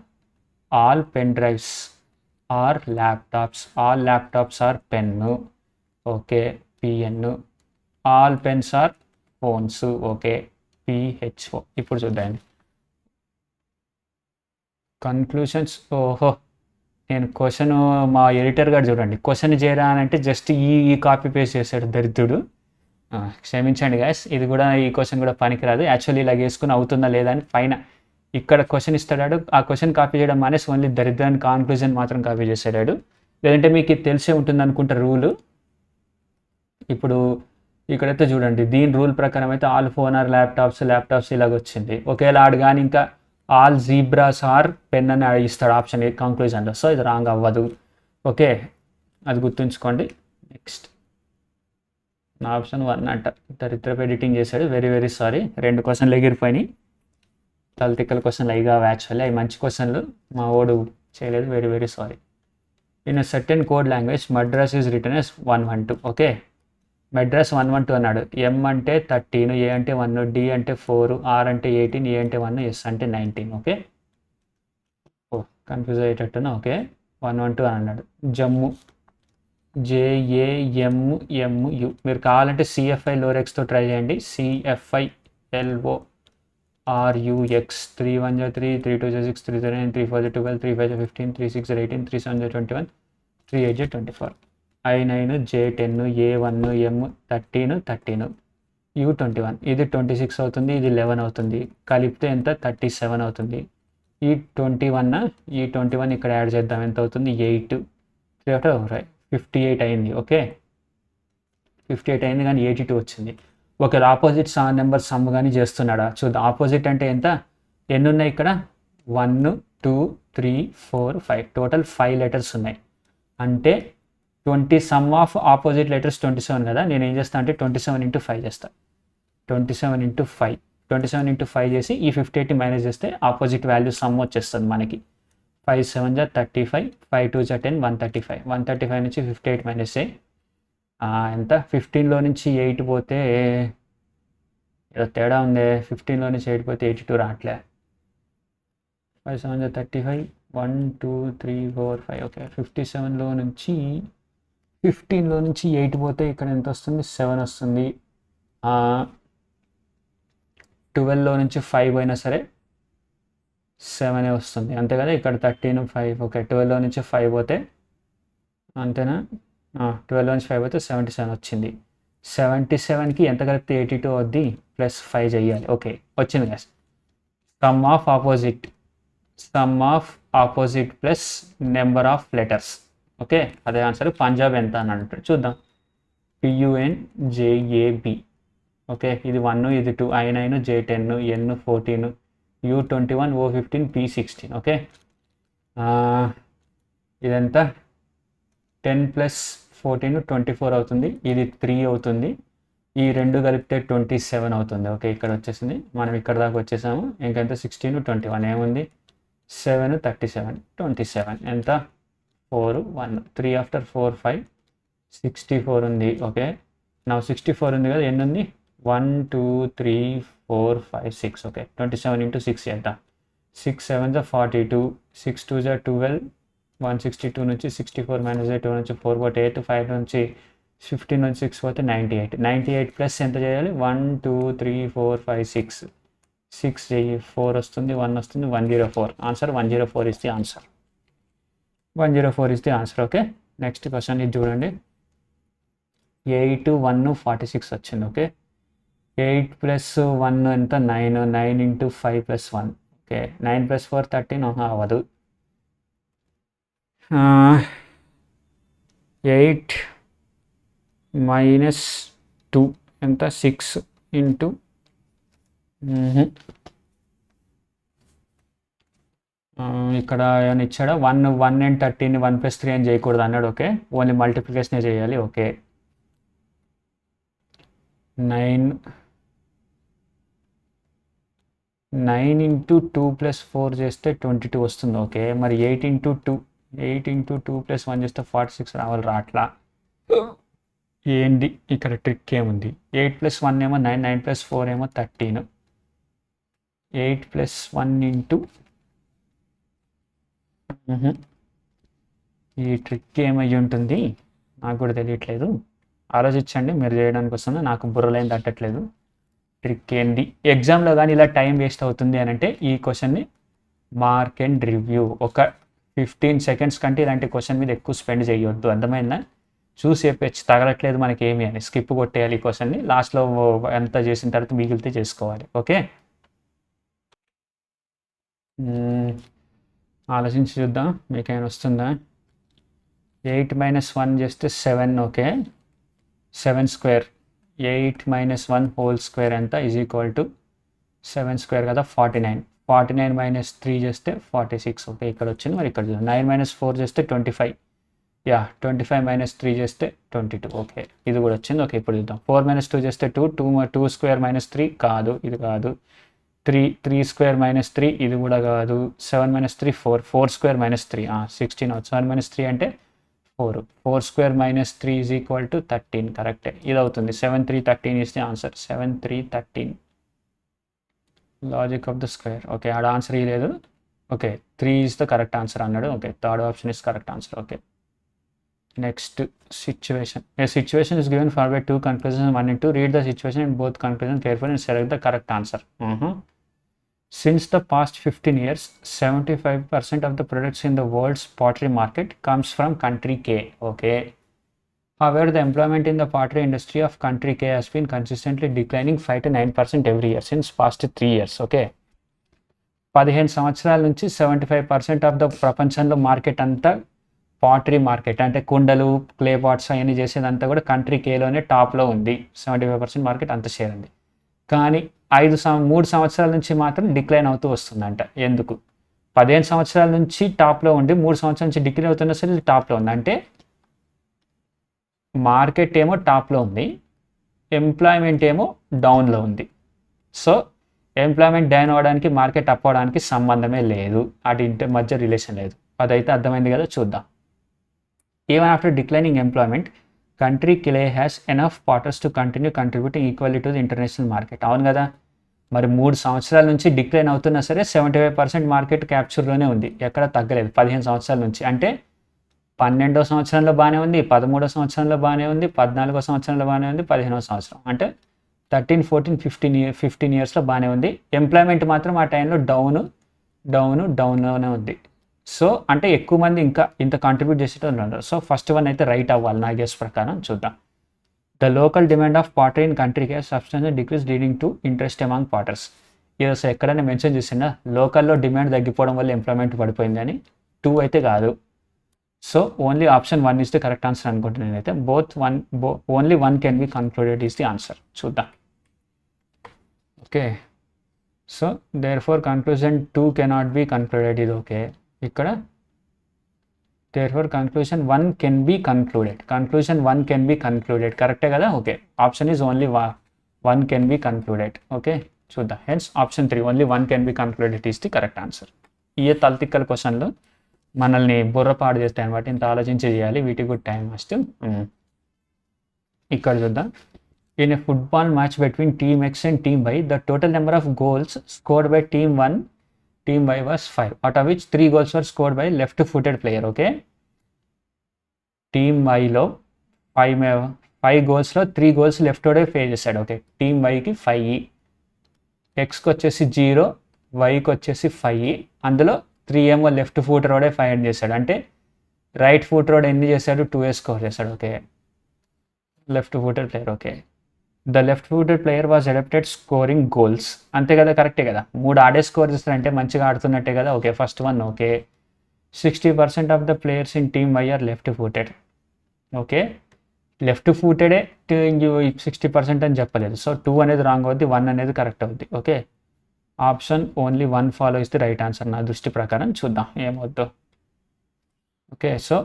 All pen drives are laptops. All laptops are pen. Okay, PN. All pens are phones. Okay, PHO. ఇప్పుడు చూద్దాం కన్క్లూషన్స్. ఓహో, నేను క్వశ్చన్, మా ఎడిటర్ గారు చూడండి, క్వశ్చన్ చేయరా అని అంటే జస్ట్ ఈ కాపీ పేస్ట్ చేశాడు దరిద్రుడు. క్షమించండి గాయస్, ఇది కూడా, ఈ క్వశ్చన్ కూడా పనికిరాదు. యాక్చువల్లీ ఇలా వేసుకుని అవుతుందా లేదా అని పైన ఇక్కడ క్వశ్చన్ ఇస్తాడు, ఆ క్వశ్చన్ కాపీ చేయడం మానేసి ఓన్లీ దరిద్రాన్ని కాన్క్లూజన్ మాత్రం కాపీ చేశాడు. లేదంటే మీకు ఇది తెలిసే ఉంటుంది అనుకుంటా రూలు. ఇప్పుడు ఇక్కడైతే చూడండి, దీని రూల్ ప్రకారం అయితే ఆల్ ఫోన్ ఆర్ ల్యాప్టాప్స్ ఇలాగ వచ్చింది. ఒకేలా ఆడు కానీ ఇంకా ఆల్ జీబ్రాస్ ఆర్ పెన్ అని ఇస్తాడు ఆప్షన్ కంక్లూజన్లో. సో ఇది రాంగ్ అవ్వదు. ఓకే, అది గుర్తుంచుకోండి. నెక్స్ట్, నా ఆప్షన్ 1 అంట. దరిద్రపు ఎడిటింగ్ చేశాడు, వెరీ వెరీ సారీ. 2 క్వశ్చన్లు ఎగిరిపోయినాయి. తలతిక్కల క్వశ్చన్లు అవి కావు, యాక్చువల్లీ అవి మంచి క్వశ్చన్లు, మా ఓడు చేయలేదు, very very sorry. In certain code language Madras is written as 112. Okay, Madras 112 అన్నాడు. ఎం అంటే 13, ఏ అంటే 1, డి అంటే 4, ఆర్ అంటే 18, ఏ అంటే 1, ఎస్ అంటే 19. ఓకే, ఓ కన్ఫ్యూజ్ అయ్యేటట్టున్నా. ఓకే, 112 అని అన్నాడు. జమ్ము, జేఏఎంఎంయు. మీరు కావాలంటే సిఎఫ్ఐ లోరెక్స్తో ట్రై చేయండి. CFI LORUX. 3 1 3 3 2 6 3 9 3 4 12 3 5 15 3 6 18 3 7 21 3 8 24. I9 J10 A1 M 13 U21. ఇది 26 అవుతుంది, ఇది 11 అవుతుంది. కలిపితే ఎంత? 37 అవుతుంది. ఈ 21 ఇక్కడ యాడ్ చేద్దాం, ఎంత అవుతుంది? 8 3 58 అయింది. ఓకే, 58 అయింది, కానీ 82 వచ్చింది. ఒక ఆపోజిట్ నెంబర్ సమ్ కానీ చేస్తున్నాడా చూద్దాం. ఆపోజిట్ అంటే ఎంత? ఎన్ని ఉన్నాయి ఇక్కడ? 1 2 3 4 5, టోటల్ 5 లెటర్స్ ఉన్నాయి. అంటే 20 సమ్ ఆఫ్ ఆపోజిట్ లెటర్స్ 27 కదా. నేను ఏం చేస్తాను అంటే 27 × 5 చేస్తాను. 27 × 5, 27 × 5 చేసి ఈ 58 మైనస్ చేస్తే ఆపోజిట్ వాల్యూ సమ్ వచ్చేస్తుంది మనకి. 5 7 35, 5 2 10, 135. 135 నుంచి 58 మైనస్ చేయి, ఎంత? 15లో నుంచి 8 పోతే ఏదో తేడా ఉంది. 15లో నుంచి 8 పోతే 82 రావట్లే. 5 7 35, 1 2 3 4 5. ఓకే, 57లో నుంచి 15లో నుంచి 8 పోతే ఇక్కడ ఎంత వస్తుంది? 7 వస్తుంది. 12లో నుంచి 5 అయినా సరే 7 వస్తుంది, అంతే కదా. ఇక్కడ 13 5. ఓకే, 12లో నుంచి 5 పోతే అంతేనా? 12లో నుంచి 5 పోతే 77 వచ్చింది. 77కి ఎంత కలిపితే 82 అవుద్ది? ప్లస్ 5 చెయ్యాలి. ఓకే, వచ్చింది కదా. Some of opposite plus number of letters. Okay, అదే ఆన్సర్. పంజాబ్ ఎంత అని అంటారు చూద్దాం. PUNJAB. ఓకే, ఇది 1, ఇది 2, I9 J10 N 14 U21 O15 P16. Okay, ఇదంతా 10 + 14 24 అవుతుంది. ఇది 3 అవుతుంది. ఈ 2 కలిపితే 27 అవుతుంది. ఓకే, ఇక్కడ వచ్చేసింది. మనం ఇక్కడ దాకా వచ్చేసాము. ఇంకెంత? 16 21 ఏముంది? 7 37 27. ఎంత? 4 1 3 ఆఫ్టర్ 4 5 64 ఉంది. ఓకే, నా 64 ఉంది కదా. ఎన్ని ఉంది? 1 2 3 4 5 6. ఓకే, 27 × 6 ఎంత? 6 7 42, 6 2 12, 162 నుంచి 64 మైనస్ 2 నుంచి 4 పోతే 8, 5 నుంచి 15 నుంచి 6 పోతే 98. 98 ప్లస్ ఎంత చేయాలి? 1 2 3 4 5 6 చేయి. 4 వస్తుంది, 1 వస్తుంది, 104. Answer 104 is the answer. 104 is the answer. Okay, next question ఇది చూడండి. 8 1 46 వచ్చింది. ఓకే, 8 + 1 ఎంత? 9. 9 × 5 + 1. ఓకే, 9 + 4 13. అవ్వదు. 8 మైనస్ 2 ఎంత 6 ఇంటూ ఇక్కడ ఏమైనా ఇచ్చాడా 1 అండ్ 13 1+3 అని చేయకూడదు అన్నాడు. ఓకే, ఓన్లీ మల్టిప్లికేషనే చేయాలి. ఓకే, 9 ఇంటూ 2 + 4 చేస్తే 22 వస్తుంది. ఓకే, మరి 8 ఇంటూ 2 + 1 చేస్తే 46 రావాలి. రాట్లా ఏంటి ఇక్కడ ట్రిక్ ఏముంది? 8 + 1 ఏమో 9, 9 + 4 ఏమో 13, 8 + 1 ఇంటూ ఈ ట్రిక్ ఏమై ఉంటుంది నాకు కూడా తెలియట్లేదు. ఆలోచించండి, మీరు చేయడానికి వస్తుంది, నాకు బుర్రలేం తట్టట్లేదు. ట్రిక్ ఏంటి? ఎగ్జామ్లో కానీ ఇలా టైం వేస్ట్ అవుతుంది అని అంటే ఈ క్వశ్చన్ని మార్క్ అండ్ రివ్యూ. ఒక 15 సెకండ్స్ కంటే ఇలాంటి క్వశ్చన్ మీద ఎక్కువ స్పెండ్ చేయొద్దు. అర్థమైందా? చూసి చెప్పచ్చు తగలట్లేదు మనకి ఏమి అని స్కిప్ కొట్టేయాలి ఈ క్వశ్చన్ని. లాస్ట్లో ఎంత చేసిన తర్వాత మిగిలితే చేసుకోవాలి. ఓకే, ఆలోచించి చూద్దాం మీకేమైనా వస్తుందా. 8 - 1 చేస్తే 7. Okay, 7 square. 8 - 1 హోల్ స్క్వేర్ ఎంత ఈజ్ ఈక్వల్ టు 7 స్క్వేర్ కదా 49. 49 - 3 చేస్తే 46. ఓకే, ఇక్కడ వచ్చింది. మరి ఇక్కడ చూద్దాం. 9 - 4 చేస్తే 25. 25 - 3 చేస్తే 22. ఓకే, ఇది కూడా వచ్చింది. ఓకే, ఇప్పుడు చూద్దాం. 4 - 2 చేస్తే 2. 2 స్క్వేర్ - 3 కాదు, ఇది కాదు. 3 స్క్వేర్ - 3 ఇది కూడా కాదు. 7 - 3 4. 4 స్క్వేర్ - 3 16 అవుతుంది. 7 - 3 అంటే 4. 4 స్క్వేర్ - 3 ఈజ్ ఈక్వల్ టు 13. కరెక్టే, ఇది అవుతుంది. 7 3 13 is the answer. 7 3 13 logic of the square. Okay, ఆడ ఆన్సర్ ఇవ్వలేదు. Okay, 3 is the correct answer అన్నాడు. Okay, third option is correct answer. Okay, next situation. A situation is given far by 2 conclusions 1 and 2. Read the situation in both conclusions carefully and select the correct answer. Since the past 15 years, 75% of the products in the world's pottery market comes from country K. Okay. However, the employment in the pottery industry of country K has been consistently declining 5 to 9% every year since past 3 years. Okay. 15 సంవత్సరాల నుంచి 75% of the ప్రపంచంలో market అంతా pottery market అంటే కుండలు, clay pots అవన్నీ చేసేదంతా కూడా country కేలోనే టాప్లో ఉంది. 75% మార్కెట్ అంత షేర్ ఉంది. కానీ 3 సంవత్సరాల నుంచి మాత్రం డిక్లైన్ అవుతూ వస్తుందంట. ఎందుకు? 15 సంవత్సరాల నుంచి టాప్లో ఉండి 3 సంవత్సరాల నుంచి డిక్లైన్ అవుతున్నా సరే ఇది టాప్లో ఉంది. అంటే మార్కెట్ ఏమో టాప్లో ఉంది, ఎంప్లాయ్మెంట్ ఏమో డౌన్లో ఉంది. సో ఎంప్లాయ్మెంట్ డౌన్ అవ్వడానికి మార్కెట్ అప్ అవ్వడానికి సంబంధమే లేదు, అటు మధ్య రిలేషన్ లేదు. అదైతే అర్థమైంది కదా. చూద్దాం. Even after declining employment, country K has enough potters to continue contributing equally to the international market. అవును కదా, మరి 3 సంవత్సరాల నుంచి డిక్లైన్ అవుతున్నా సరే 75% మార్కెట్ క్యాప్చర్లోనే ఉంది, ఎక్కడ తగ్గలేదు 15 సంవత్సరాల నుంచి. అంటే 12వ సంవత్సరంలో బాగానే ఉంది, 13వ సంవత్సరంలో బాగానే ఉంది, 14వ సంవత్సరంలో బాగానే ఉంది, 15వ సంవత్సరం అంటే 13 14 15 ఇయర్స్లో బాగానే ఉంది. ఎంప్లాయ్మెంట్ మాత్రం ఆ టైంలో డౌన్లోనే ఉంది. సో అంటే ఎక్కువ మంది ఇంకా ఇంత కాంట్రిబ్యూట్ చేసేటో ఉన్నారు. సో ఫస్ట్ వన్ అయితే రైట్ అవ్వాలి నా గెస్ ప్రకారం. చూద్దాం. The local demand of pottery in కంట్రీకి substantial decrease leading to interest among potters. ఇది అసలు ఎక్కడైనా మెన్షన్ చేసిందా? లోకల్లో డిమాండ్ తగ్గిపోవడం వల్ల ఎంప్లాయ్మెంట్ పడిపోయిందని. 2 అయితే కాదు. So only option 1 is the correct answer అనుకుంటున్నాను నేనైతే. Only 1 can be concluded is the answer. చూద్దాం. Okay, so therefore conclusion 2 cannot be concluded. ఇది ఓకే. ఇక్కడ therefore conclusion 1 can be concluded. కరెక్టే కదా. Okay, option is only 1 can be concluded. Okay, చూద్దాం. Hence option 3 only 1 can be concluded is the correct answer. ఈ తలతిక్కల క్వశ్చన్లు మనల్ని బుర్రపాడు చేస్తాయి అనమాట. ఇంత ఆలోచించి చేయాలి, వీటికి కూడా టైం మస్ట్. ఇక్కడ చూద్దాం. In a football match between team X and team Y, the total number of goals scored by team 1 team Y was 5, out of which 3 goals were scored by left-footed player. Okay, team వైలో 5 గోల్స్లో 3 goals left footed play చేశాడు. Okay, team వైకి 5, ఎక్స్కి వచ్చేసి 0, వైకి వచ్చేసి 5. అందులో 3 ఏమో left foot రోడే 5 చేశాడు. అంటే రైట్ ఫుట్ రోడ్ ఎన్ని చేశాడు? 2 స్కోర్ చేశాడు. Okay, left footed player. Okay, the left footed player was adapted scoring goals. అంతే కదా, కరెక్టే కదా. 3 ఆడే స్కోర్ చేస్తారంటే మంచిగా ఆడుతున్నట్టే కదా. Okay, first one. Okay, 60% of the players in team Y are left footed. Okay, left ఫూటెడే 60% అని చెప్పలేదు. సో 2 అనేది రాంగ్ అవుద్ది, 1 అనేది కరెక్ట్ అవుద్ది. Okay, option only 1 follow is the right answer నా దృష్టి ప్రకారం. చూద్దాం ఏమవుద్దో. Okay, so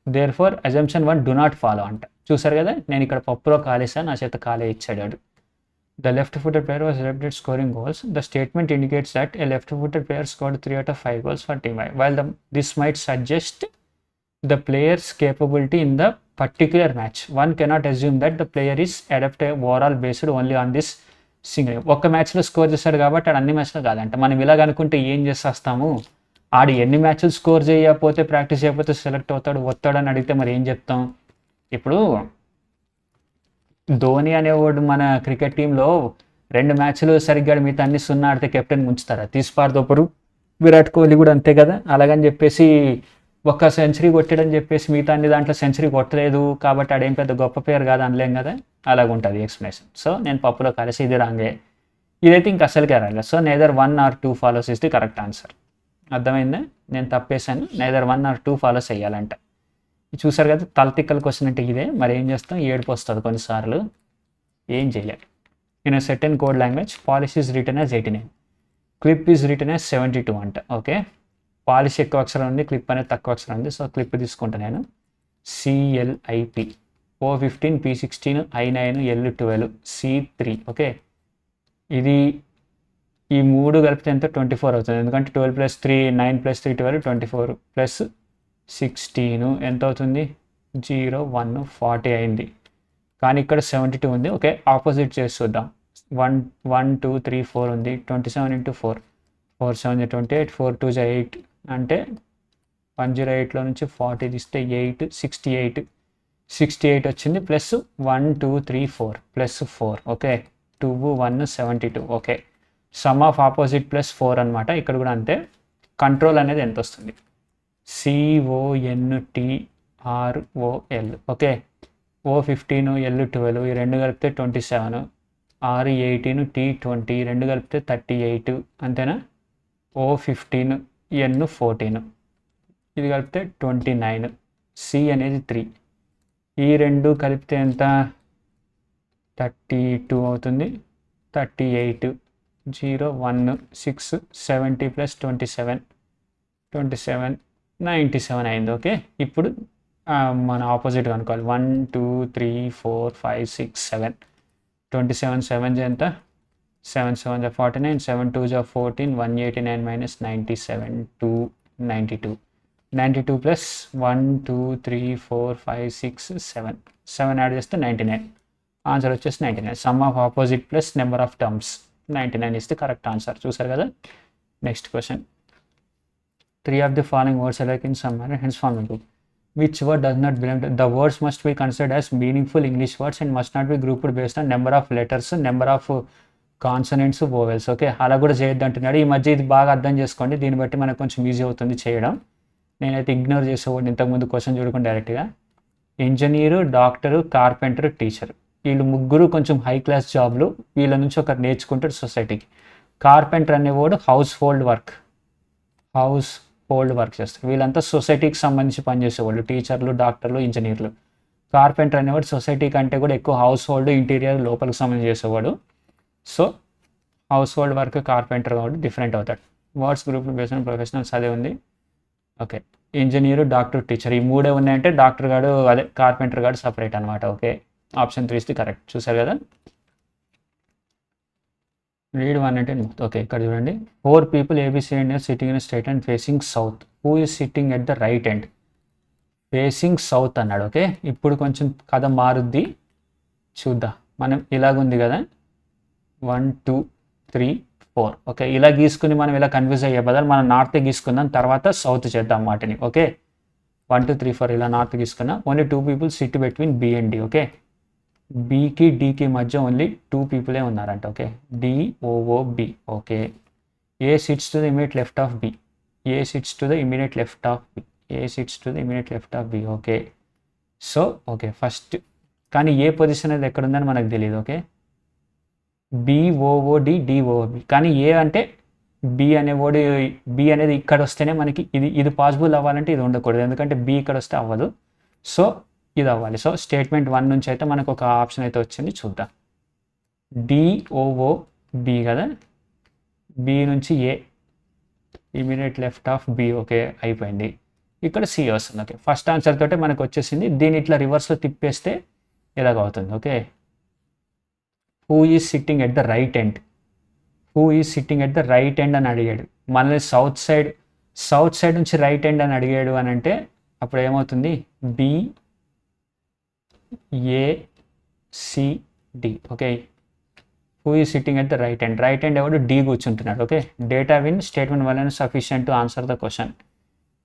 therefore assumption 1 do not follow అంట. చూసారు కదా, నేను ఇక్కడ పప్పులో కాలేసాను, నా చేత కాలే ఇచ్చాడు. The left-footed player was adept at scoring goals. The statement indicates that a left-footed player scored 3 out of 5 goals for Team Y. While this might suggest the player's capability in the particular match, one cannot assume that the player is adept overall based only on this single. ఒక్క మ్యాచ్లో score చేశాడు కాబట్టి ఆడు అన్ని మ్యాచ్లో కాదంట. మనం ఇలాగ అనుకుంటే ఏం చేసేస్తాము, ఆడు ఎన్ని మ్యాచ్లు స్కోర్ చేయకపోతే ప్రాక్టీస్ చేయకపోతే సెలెక్ట్ అవుతాడు అని అడిగితే మరి ఏం చెప్తాం. ఇప్పుడు ధోని అనేవాడు మన క్రికెట్ టీంలో 2 మ్యాచ్లు సరిగ్గా మిగతా అన్ని 0 ఆడితే కెప్టెన్ ముంచుతారా, తీసిపారదొప్పరు. విరాట్ కోహ్లీ కూడా అంతే కదా, అలాగని చెప్పేసి ఒక్క సెంచరీ కొట్టాడని చెప్పేసి మిగతా అన్ని దాంట్లో సెంచరీ కొట్టలేదు కాబట్టి ఆడేం పెద్ద గొప్ప పేరు కాదు అనలేం కదా, అలాగుంటుంది ఎక్స్ప్లెనేషన్. సో నేను పప్పులో కలిసి ఇది రాంగే, ఇదైతే ఇంక అసలుకే రాలేదు. So neither 1 or 2 follows is the correct answer. అర్థమైందా, నేను తప్పేశాను, నేదర్ 1 or 2 ఫాలోస్ వేయాలంట. చూసారు కదా, తలతిక్కల క్వశ్చన్ అంటే ఇదే. మరి ఏం చేస్తాం, ఏడుపు వస్తుంది కొన్నిసార్లు, ఏం చేయలేదు. In a certain code language polish is return as 89, clip is return as 72 అంట. ఓకే, పాలిష్ ఎక్కువ అక్షరం ఉంది, క్లిప్ అనేది తక్కువ అక్షరం ఉంది. సో క్లిప్ తీసుకుంటా నేను. CLIP, O15, P16, I9, L12, C3. Okay, ఇది ఈ 3 కలిపితే ఎంత 24 అవుతుంది, ఎందుకంటే 12 + 3 9 + 3 12 24 ప్లస్ 16 ఎంత అవుతుంది 0 1 40 అయింది. కానీ ఇక్కడ 72 ఉంది. ఓకే, ఆపోజిట్ చేసి చూద్దాం. 1 1 2 3 4 ఉంది, 27 × 4 4 7 28 4 2 8 అంటే 108లో నుంచి 40 తీస్తే 8 68 వచ్చింది. Plus 1 2 3 4 plus 4. Okay, 2 1 72. Okay, some of opposite plus 4 అనమాట. ఇక్కడ కూడా అంతే. కంట్రోల్ అనేది ఎంత వస్తుంది, CONTROL. ఓకే, O15 L12 ఈ 2 కలిపితే 27, R18 T20 ఈ 2 కలిపితే 38 అంతేనా. O15 N14 ఇది కలిపితే 29, C అనేది 3, ఈ 2 కలిపితే ఎంత 32 అవుతుంది. 38 0 1 6 70 + 27 97 అయింది. ఓకే, ఇప్పుడు మన ఆపోజిట్ అనుకోవాలి. 1 2 3 4 5 6 7 27 7 ఎంత 7 7 49 7 2 14 189 - 97 92 ప్లస్ 1 2 3 4 5 6 7 యాడ్ చేస్తే 99. ఆన్సర్ వచ్చేసి 99. Some of opposite plus number of terms 99 is the correct answer. చూసారు కదా. Next question. 3 of the following words alike in some manner, hence forming group. Which word does not belong to? The words must be considered as meaningful English words and must not be grouped based on number of letters, number of consonants, vowels. Okay, అలా కూడా చేయొద్దు అంటున్నాడు. ఈ మధ్య ఇది బాగా అర్థం చేసుకోండి, దీన్ని బట్టి మనకు కొంచెం ఈజీ అవుతుంది చేయడం. నేనైతే ఇగ్నోర్ చేసేవాడిని ఇంతకుముందు క్వశ్చన్ చూడకుండా డైరెక్ట్గా. ఇంజనీరు, డాక్టరు, కార్పెంటర్, టీచర్ వీళ్ళు ముగ్గురు కొంచెం హై క్లాస్ జాబ్లు. వీళ్ళ నుంచి ఒకరు నేర్చుకుంటాడు సొసైటీకి. కార్పెంటర్ అనేవాడు హౌస్ హోల్డ్ వర్క్ చేస్తారు. వీళ్ళంతా సొసైటీకి సంబంధించి పనిచేసేవాళ్ళు, టీచర్లు, డాక్టర్లు, ఇంజనీర్లు. కార్పెంటర్ అనేవాడు సొసైటీ కంటే కూడా ఎక్కువ హౌస్ హోల్డ్, ఇంటీరియర్, లోపలికి సంబంధించి చేసేవాడు. So house hold work, carpenter కాబట్టి డిఫరెంట్ అవుతాడు. Words group based on professionals అదే ఉంది. ఓకే, ఇంజనీరు, డాక్టర్, టీచర్ ఈ 3 ఉన్నాయంటే డాక్టర్ గాడు అదే కార్పెంటర్ గాడు సపరేట్ అనమాట. Okay, option 3 is the correct. చూసారు కదా. రీడ్ 1 అంటే ఓకే, ఇక్కడ చూడండి. 4 people ABC and sitting in straight and facing south. Who is sitting at the right end? Facing south అన్నాడు. ఓకే, ఇప్పుడు కొంచెం కథ మారుద్ది, చూద్దాం. మనం ఇలాగుంది కదా 1 2 3 4. ఓకే, ఇలా గీసుకుని మనం ఇలా కన్ఫ్యూజ్ అయ్యే బదులు మనం నార్త్ గీసుకుందాం, తర్వాత సౌత్ చేద్దాం వాటిని. ఓకే, 1 2 3 4 ఇలా నార్త్ గీసుకున్నాం. Only 2 people sit between B and D. Okay, బీకి డీకి మధ్య ఓన్లీ 2 people ఉన్నారంట. Okay, DOOB. Okay, A sits to the immediate left of B. A sits to the immediate left of B. A sits to the immediate left of B. Okay, so okay first కానీ A position అనేది ఎక్కడ ఉందని మనకు తెలియదు. Okay, BOOD DOB కానీ ఏ అంటే B అనేవాడు B అనేది ఇక్కడ వస్తేనే మనకి ఇది పాసిబుల్ అవ్వాలంటే ఇది ఉండకూడదు, ఎందుకంటే బి ఇక్కడ వస్తే అవ్వదు. సో ఇది అవ్వాలి. సో స్టేట్మెంట్ 1 నుంచి అయితే మనకు ఒక ఆప్షన్ అయితే వచ్చింది, చూద్దాం. డిఓఓ బి కదా, బి నుంచి A, immediate left of B. Okay అయిపోయింది. ఇక్కడ సి వస్తుంది. ఓకే ఫస్ట్ ఆన్సర్ తోటే మనకు వచ్చేసింది. దీన్ని ఇట్లా రివర్స్లో తిప్పేస్తే ఇలాగ అవుతుంది. Okay who is sitting at the right end, who is sitting at the right end అని అడిగాడు. మనల్ని సౌత్ సైడ్ నుంచి రైట్ ఎండ్ అని అడిగాడు అని అంటే అప్పుడు ఏమవుతుంది, B A C D. Okay who is sitting at the right end ఎవడు, డి కూర్చుంటున్నాడు. Okay data in statement 1 sufficient to answer the question,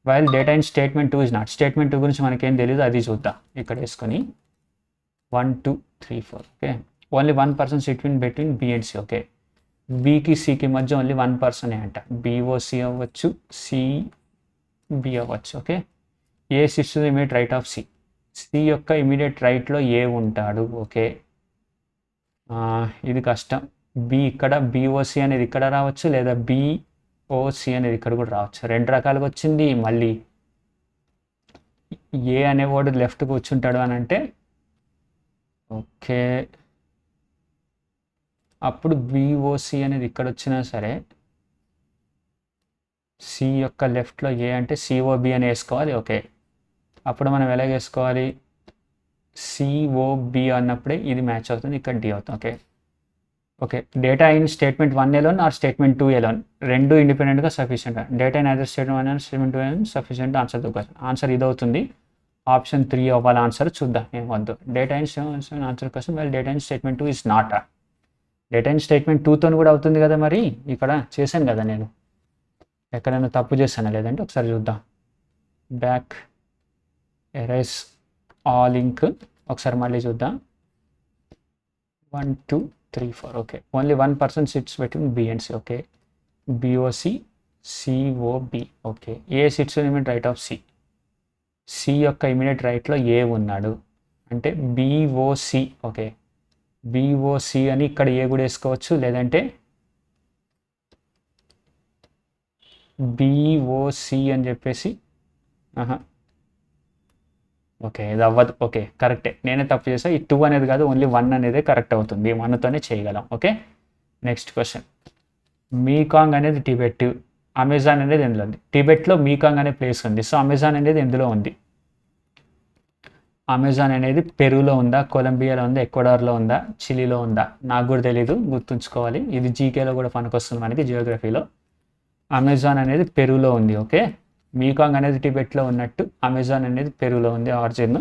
while data in statement 2 is not. Statement 2 గురించి మనకేం తెలియదు, అది చూద్దాం. ఇక్కడ వేసుకొని 1 2 3 4. Okay only 1% sits between B and C. Okay బీకి సికి మధ్య ఓన్లీ 1% అంట. బిఓసి అవ్వచ్చు, సిబి అవ్వచ్చు. Okay A sits immediate right of C, C యొక్క ఇమీడియట్ రైట్లో ఏ ఉంటాడు. ఓకే ఇది కష్టం. బి ఇక్కడ బిఓసి అనేది ఇక్కడ రావచ్చు, లేదా బిఓసి అనేది ఇక్కడ కూడా రావచ్చు. 2 రకాలుగా వచ్చింది. మళ్ళీ ఏ అనేవాడు లెఫ్ట్ కూర్చుంటాడు అని అంటే ఓకే అప్పుడు బిఓసి అనేది ఇక్కడ వచ్చినా సరే సి యొక్క లెఫ్ట్లో ఏ అంటే సిఓబి అని వేసుకోవాలి. ఓకే అప్పుడు మనం ఎలాగ వేసుకోవాలి, సిఓబి అన్నప్పుడే ఇది మ్యాచ్ అవుతుంది, ఇక్కడ డి అవుతుంది. Okay okay data in statement 1 alone are statement 2 alone, రెండు ఇండిపెండెంట్గా sufficient. Data in other statement 1 and statement 2 alone sufficient answer the question. Answer ఇది అవుతుంది. ఆప్షన్ 3 అవ్వాలి ఆన్సర్. చూద్దాం ఏమొద్దు. Data in answer question well data in statement 2 is not. Data in statement 2తో కూడా అవుతుంది కదా, మరి ఇక్కడ చేశాను కదా నేను, ఎక్కడైనా తప్పు చేశానా లేదంటే ఒకసారి చూద్దాం. బ్యాక్ ఎరేస్ ఆల్ లింక్ ఒకసారి మళ్ళీ చూద్దాం. 1 2 3 4. Okay only 1% sits between B and C. Okay BOC COB. Okay A sits immediate right of C, C యొక్క ఇమీడియట్ రైట్లో ఏ ఉన్నాడు అంటే బిఓసి. ఓకే బిఓసి అని ఇక్కడ ఏ కూడా వేసుకోవచ్చు, లేదంటే బిఓసి అని చెప్పేసి ఓకే ఇది అవ్వదు. ఓకే కరెక్టే, నేనే తప్పు చేసాను. ఈ 2 అనేది కాదు, ఓన్లీ 1 అనేది కరెక్ట్ అవుతుంది. 1తోనే చేయగలం. Okay next question. మీకాంగ్ అనేది టిబెట్, అమెజాన్ అనేది ఎందులో ఉంది? టిబెట్లో మీకాంగ్ అనే ప్లేస్ ఉంది. సో అమెజాన్ అనేది ఎందులో ఉంది? అమెజాన్ అనేది పెరూలో ఉందా, కొలంబియాలో ఉందా, ఎక్వడార్లో ఉందా, చిలీలో ఉందా? నాకు కూడా తెలీదు, గుర్తుంచుకోవాలి. ఇది జీకేలో కూడా పనికొస్తుంది మనకి, జియోగ్రఫీలో. అమెజాన్ అనేది పెరూలో ఉంది. ఓకే మీకాంగ్ అనేది టిబెట్లో ఉన్నట్టు అమెజాన్ అనేది పెరూలో ఉంది. ఆరిజిన్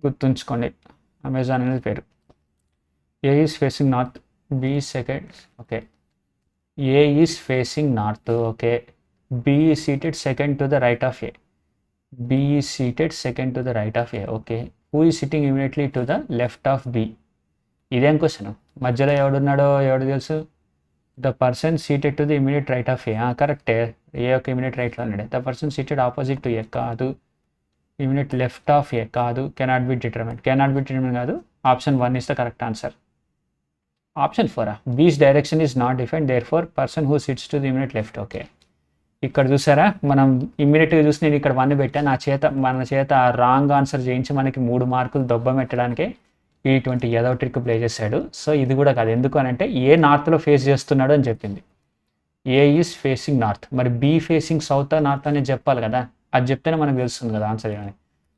గుర్తుంచుకోండి. అమెజాన్ అనేది పెరు. A is facing north, B second. Okay A is facing north. Okay B is seated second to the right of A, B is seated second to the right of A. Okay who is sitting immediately to the left of B. ఇదేం question, మధ్యలో ఎవడున్నాడో ఎవడు తెలుసు? The person seated to the immediate right of A. కరెక్టే, A యొక్క immediate రైట్లో ఉన్నాడు. The person seated opposite to A కాదు, ఇమీడియట్ లెఫ్ట్ ఆఫ్ ఏ కాదు, కెనాట్ బి డిటర్మైన్ కాదు. Option 1 is the correct answer. Option 4 because direction is not defined, therefore person who sits to the immediate left. Okay ఇక్కడ చూసారా, మనం ఇమ్మీడియట్గా చూసి నేను ఇక్కడ 1 పెట్టాను. మన చేత రాంగ్ ఆన్సర్ చేయించి మనకి 3 మార్కులు దొబ్బ పెట్టడానికే ఇటువంటి ఏదో ట్రిక్ ప్లే చేశాడు. సో ఇది కూడా కాదు, ఎందుకు అని అంటే ఏ నార్త్లో ఫేస్ చేస్తున్నాడు అని చెప్పింది. ఏ ఈజ్ ఫేసింగ్ నార్త్, మరి బీ ఫేసింగ్ సౌత్ నార్త్ అనేది చెప్పాలి కదా, అది చెప్తేనే మనకు తెలుస్తుంది కదా ఆన్సర్ ఏమని.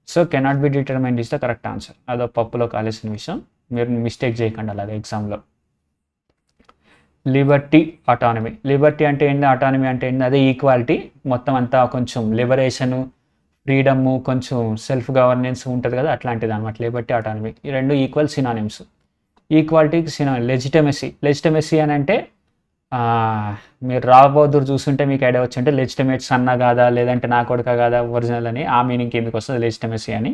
So cannot be determined is the correct answer. అదో పప్పులో కాలేసిన విషయం, మీరు మిస్టేక్ చేయకండి అలాగే ఎగ్జామ్లో. లిబర్టీ ఆటానమీ, లిబర్టీ అంటే ఏంటి, ఆటానమీ అంటే ఏంటి, అదే ఈక్వాలిటీ. మొత్తం అంతా కొంచెం లిబరేషను, ఫ్రీడము, కొంచెం సెల్ఫ్ గవర్నెన్స్ ఉంటుంది కదా, అట్లాంటిది అనమాట లిబర్టీ ఆటానమీ. ఈ రెండు ఈక్వల్ సినానిమ్స్. ఈక్వాలిటీకి సినానిమ్ లెజిటమసీ అని అంటే మీరు రాబోదురు చూస్తుంటే మీకు ఐడియా వచ్చి అంటే లెజిటమేట్ సన్న కాదా, లేదంటే నా కొడుక కాదా ఒరిజినల్ అని, ఆ మీనింగ్ ఎందుకు వస్తుంది లెజిటమసీ అని.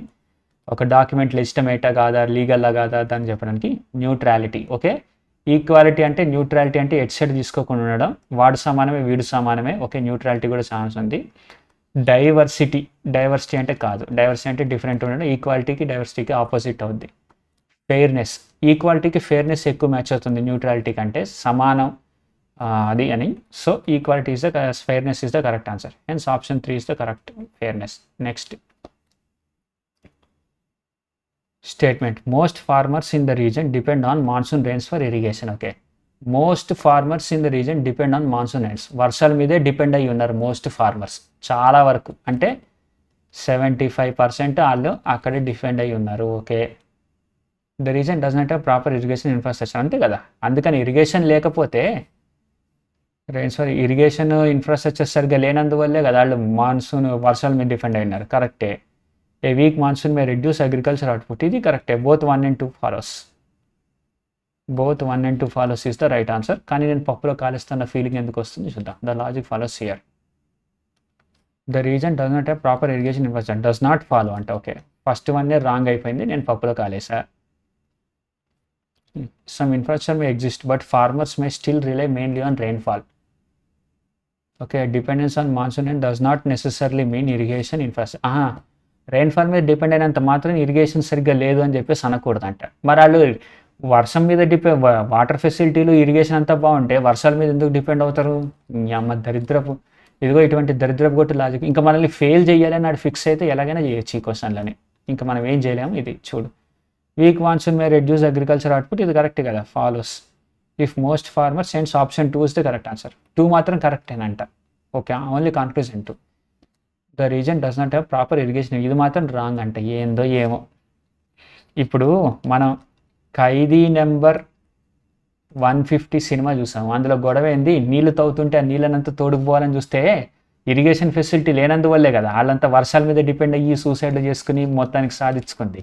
ఒక డాక్యుమెంట్ లెజిటమేటా కాదా, లీగల్లా కాదా దాన్ని చెప్పడానికి. న్యూట్రాలిటీ. ఓకే ఈక్వాలిటీ అంటే, న్యూట్రాలిటీ అంటే ఎట్ సైడ్ తీసుకోకుండా ఉండడం, వాడు సమానమే వీడు సమానమే. ఓకే న్యూట్రాలిటీ కూడా ఛాన్స్ ఉంది. డైవర్సిటీ అంటే కాదు, డైవర్సిటీ అంటే డిఫరెంట్ ఉండడం. ఈక్వాలిటీకి డైవర్సిటీకి ఆపోజిట్ అవుద్ది. ఫెయిర్నెస్, ఈక్వాలిటీకి ఫెయిర్నెస్ ఎక్కువ మ్యాచ్ అవుతుంది న్యూట్రాలిటీ కంటే. సమానం అది అని. So equality is the fairness is the correct answer. Hence option 3 is the correct fairness. Next statement, most farmers in the reason depend on monsoon rains for irrigation. Okay, most farmers in the reason depend on monsoon rains. వర్షాల మీదే depend అయ్యి ఉన్నారు most farmers, చాలా వరకు అంటే 75% వాళ్ళు అక్కడే depend అయ్యి ఉన్నారు. Okay, the reason does not have proper irrigation infrastructure, అంతే కదా. అందుకని ఇరిగేషన్ లేకపోతే రెయిన్స్ ఫర్ ఇరిగేషన్ ఇన్ఫ్రాస్ట్రక్చర్ సరిగ్గా లేనందువల్లే కదా వాళ్ళు మాన్సూన్ వర్షాల మీద డిపెండ్ అయినారు. కరెక్టే. A weak monsoon may reduce agriculture output, ఇది కరెక్టే. Both 1 and 2 follows. Both 1 and 2 follows is the right answer. కానీ నేను పప్పులో కాలుస్తున్న ఫీలింగ్ ఎందుకు వస్తుంది చూద్దాం. The logic follows here. The reason does not have proper irrigation infrastructure, does not follow అంటే ఓకే, ఫస్ట్ వన్ రాంగ్ అయిపోయింది, నేను పప్పులో కాలేసా. Some infrastructure may exist but farmers may still rely mainly on rainfall. Okay, dependence on monsoon and does not necessarily mean irrigation infrastructure. Rainfall మీద depend అయినంత మాత్రం irrigation సరిగ్గా లేదు అని చెప్పేసి అనకూడదంట. మరి వాళ్ళు వర్షం మీద వాటర్ ఫెసిలిటీలు ఇరిగేషన్ అంతా బాగుంటే వర్షాల మీద ఎందుకు డిపెండ్ అవుతారు? అమ్మ దరిద్రపు, ఇదిగో ఇటువంటి దరిద్రపు కొట్టు లాజిక్. ఇంకా మనల్ని ఫెయిల్ చేయాలని నాడు ఫిక్స్ అయితే ఎలాగైనా చేయొచ్చు ఈ క్వశ్చన్లని, ఇంకా మనం ఏం చేయలేము. ఇది చూడు, weak monsoon may reduce agriculture output, ఇది కరెక్ట్ కదా, follows. If most farmers sends option 2 is the correct answer. 2 మాత్రం కరెక్టేనంట. Okay, only conclusion 2. The reason does not have proper irrigation, ఇది మాత్రం రాంగ్ అంట. ఏందో ఏమో. ఇప్పుడు మనం ఖైదీ నెంబర్ 150 సినిమా చూసాము. అందులో గొడవ ఏంది, నీళ్లు తవ్వుతుంటే ఆ నీళ్ళనంతా తోడుకుపోవాలని చూస్తే ఇరిగేషన్ ఫెసిలిటీ లేనందువల్లే కదా వాళ్ళంతా వర్షాల మీద డిపెండ్ అయ్యి సూసైడ్లు చేసుకుని మొత్తానికి సాధించుకుంది.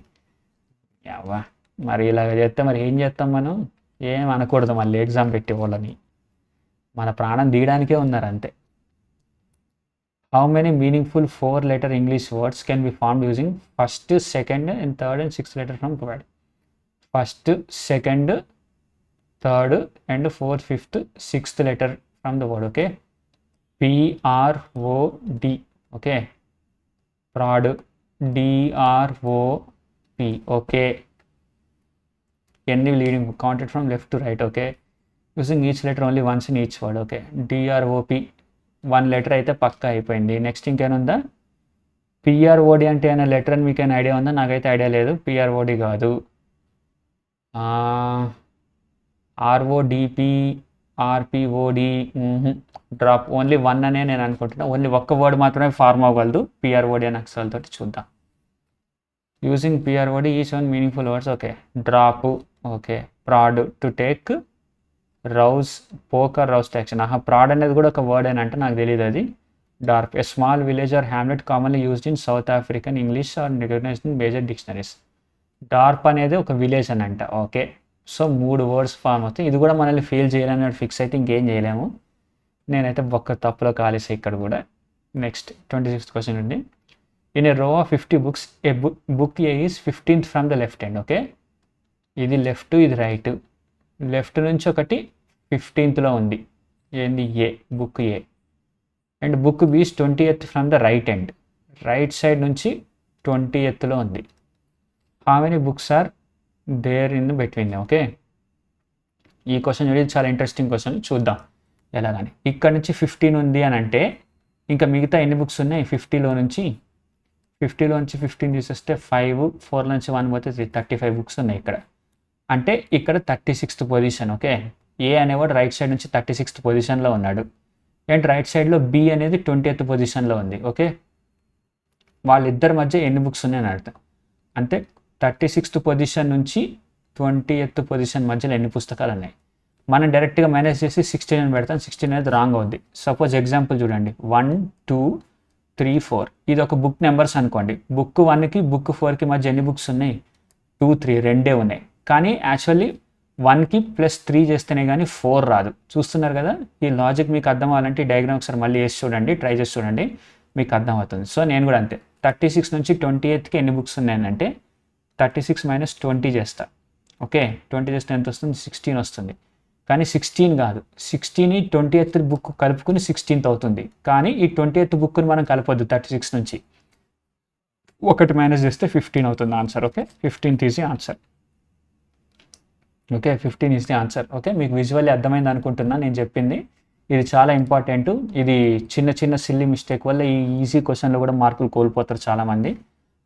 యావా, మరి ఇలాగ చేస్తే మరి ఏం చేస్తాం మనం? ఏం అనకూడదు మళ్ళీ ఎగ్జామ్ పెట్టే వాళ్ళని, మన ప్రాణం తీయడానికే ఉన్నారు అంతే. How many meaningful 4-letter English words can be formed using first, second, and third and sixth letter from word? First, second, third, and fourth, fifth, sixth letter from the word. Okay, PROD. Okay, prod, DROP. Okay, any leading counted from left to right. Okay, using each letter only once in each word. Okay, DROP 1 letter అయితే పక్కా అయిపోయింది. Next ఇంకేముందా? పిఆర్ఓడి అంటే ఏమైనా letter అని మీకు ఏమైనా idea ఉందా? నాకైతే idea లేదు. పిఆర్ఓడి కాదు. ఆర్ఓడిపి, ఆర్పిఓడి, డ్రాప్. ఓన్లీ 1 అనే నేను అనుకుంటున్నా. ఓన్లీ ఒక్క వర్డ్ మాత్రమే ఫార్మ్ అవ్వగలదు పిఆర్ఓడి అనే అక్షరాలతోటి. చూద్దాం. Using P R O D each one meaningful words. Okay, drop. Okay, prod, to take, rouse, poker, rouse action. Prod అనేది కూడా ఒక వర్డ్ అని అంటే నాకు తెలియదు అది. Dorp, a small village or hamlet commonly used in South African English or recognised in major dictionaries. Dorp అనేది ఒక విలేజ్ అని అంట. ఓకే, సో 3 వర్డ్స్ ఫామ్ అవుతాయి. ఇది కూడా మనల్ని ఫెయిల్ చేయాలని ఫిక్స్ అయితే ఇంకేం చేయలేము. నేనైతే ఒక్క తప్పులో కాలేసా ఇక్కడ కూడా. నెక్స్ట్ 26th క్వశ్చన్ అండి. In a row of 50 books a book A is 15th from the left hand. Okay, ఇది లెఫ్ట్, ఇది రైట్. లెఫ్ట్ నుంచి ఒకటి 15th ఉంది. ఏంది? A, book A. And book B 20th from the right end. Right side నుంచి 20th ఉంది. How many books are there in between? Okay, ఈ question చూడండి, చాలా ఇంట్రెస్టింగ్ క్వశ్చన్. చూద్దాం ఎలాగని. ఇక్కడ నుంచి 15 ఉంది అని అంటే ఇంకా మిగతా ఎన్ని బుక్స్ ఉన్నాయి? 50లో నుంచి 15 తీసేస్తే 5, 4 నుంచి 1 పోతే 35 బుక్స్ ఉన్నాయి ఇక్కడ. అంటే ఇక్కడ 36th పొజిషన్. ఓకే, ఏ అనేవాడు రైట్ సైడ్ నుంచి 36th పొజిషన్లో ఉన్నాడు. అండ్ రైట్ సైడ్లో బి అనేది 20th పొజిషన్లో ఉంది. ఓకే, వాళ్ళిద్దరి మధ్య ఎన్ని బుక్స్ ఉన్నాయని అర్థం. అంటే 36th పొజిషన్ నుంచి 20th పొజిషన్ మధ్యలో ఎన్ని పుస్తకాలు ఉన్నాయి. మనం డైరెక్ట్గా మేనేజ్ చేసి 16 అని పెడతాం. 16 అనేది రాంగ్ అవుద్ది. సపోజ్ ఎగ్జాంపుల్ చూడండి, 1, 2, 3, 4. ఇది ఒక బుక్ నెంబర్స్ అనుకోండి. బుక్ 1కి బుక్ 4కి మధ్య ఎన్ని బుక్స్ ఉన్నాయి? 2, 3 రెండే ఉన్నాయి. కానీ యాక్చువల్లీ 1కి +3 చేస్తేనే కానీ 4 రాదు. చూస్తున్నారు కదా, ఈ లాజిక్ మీకు అర్థం అవ్వాలంటే ఈ డయాగ్రామ్ ఒకసారి మళ్ళీ వేసి చూడండి, ట్రై చేసి చూడండి, మీకు అర్థం అవుతుంది. సో నేను కూడా అంతే. 36 నుంచి 28కి ఎన్ని బుక్స్ ఉన్నాయంటే 36 - 20 చేస్తా. ఓకే, 20 చేస్తే ఎంత వస్తుంది? 16 వస్తుంది. కానీ 16 కాదు, 16 20th బుక్ కలుపుకుని 16th అవుతుంది. కానీ ఈ 20th బుక్ని మనం కలపొద్దు. 36 నుంచి ఒకటి మైనస్ చేస్తే 15 అవుతుంది answer. Okay, 15th is answer. Okay 15 is the answer. Okay మీకు విజువల్లీ అర్థమైంది అనుకుంటున్నా నేను చెప్పింది. ఇది చాలా ఇంపార్టెంట్. ఇది చిన్న చిన్న సిల్లీ మిస్టేక్ వల్ల ఈ ఈజీ క్వశ్చన్లో కూడా మార్కులు కోల్పోతారు చాలామంది.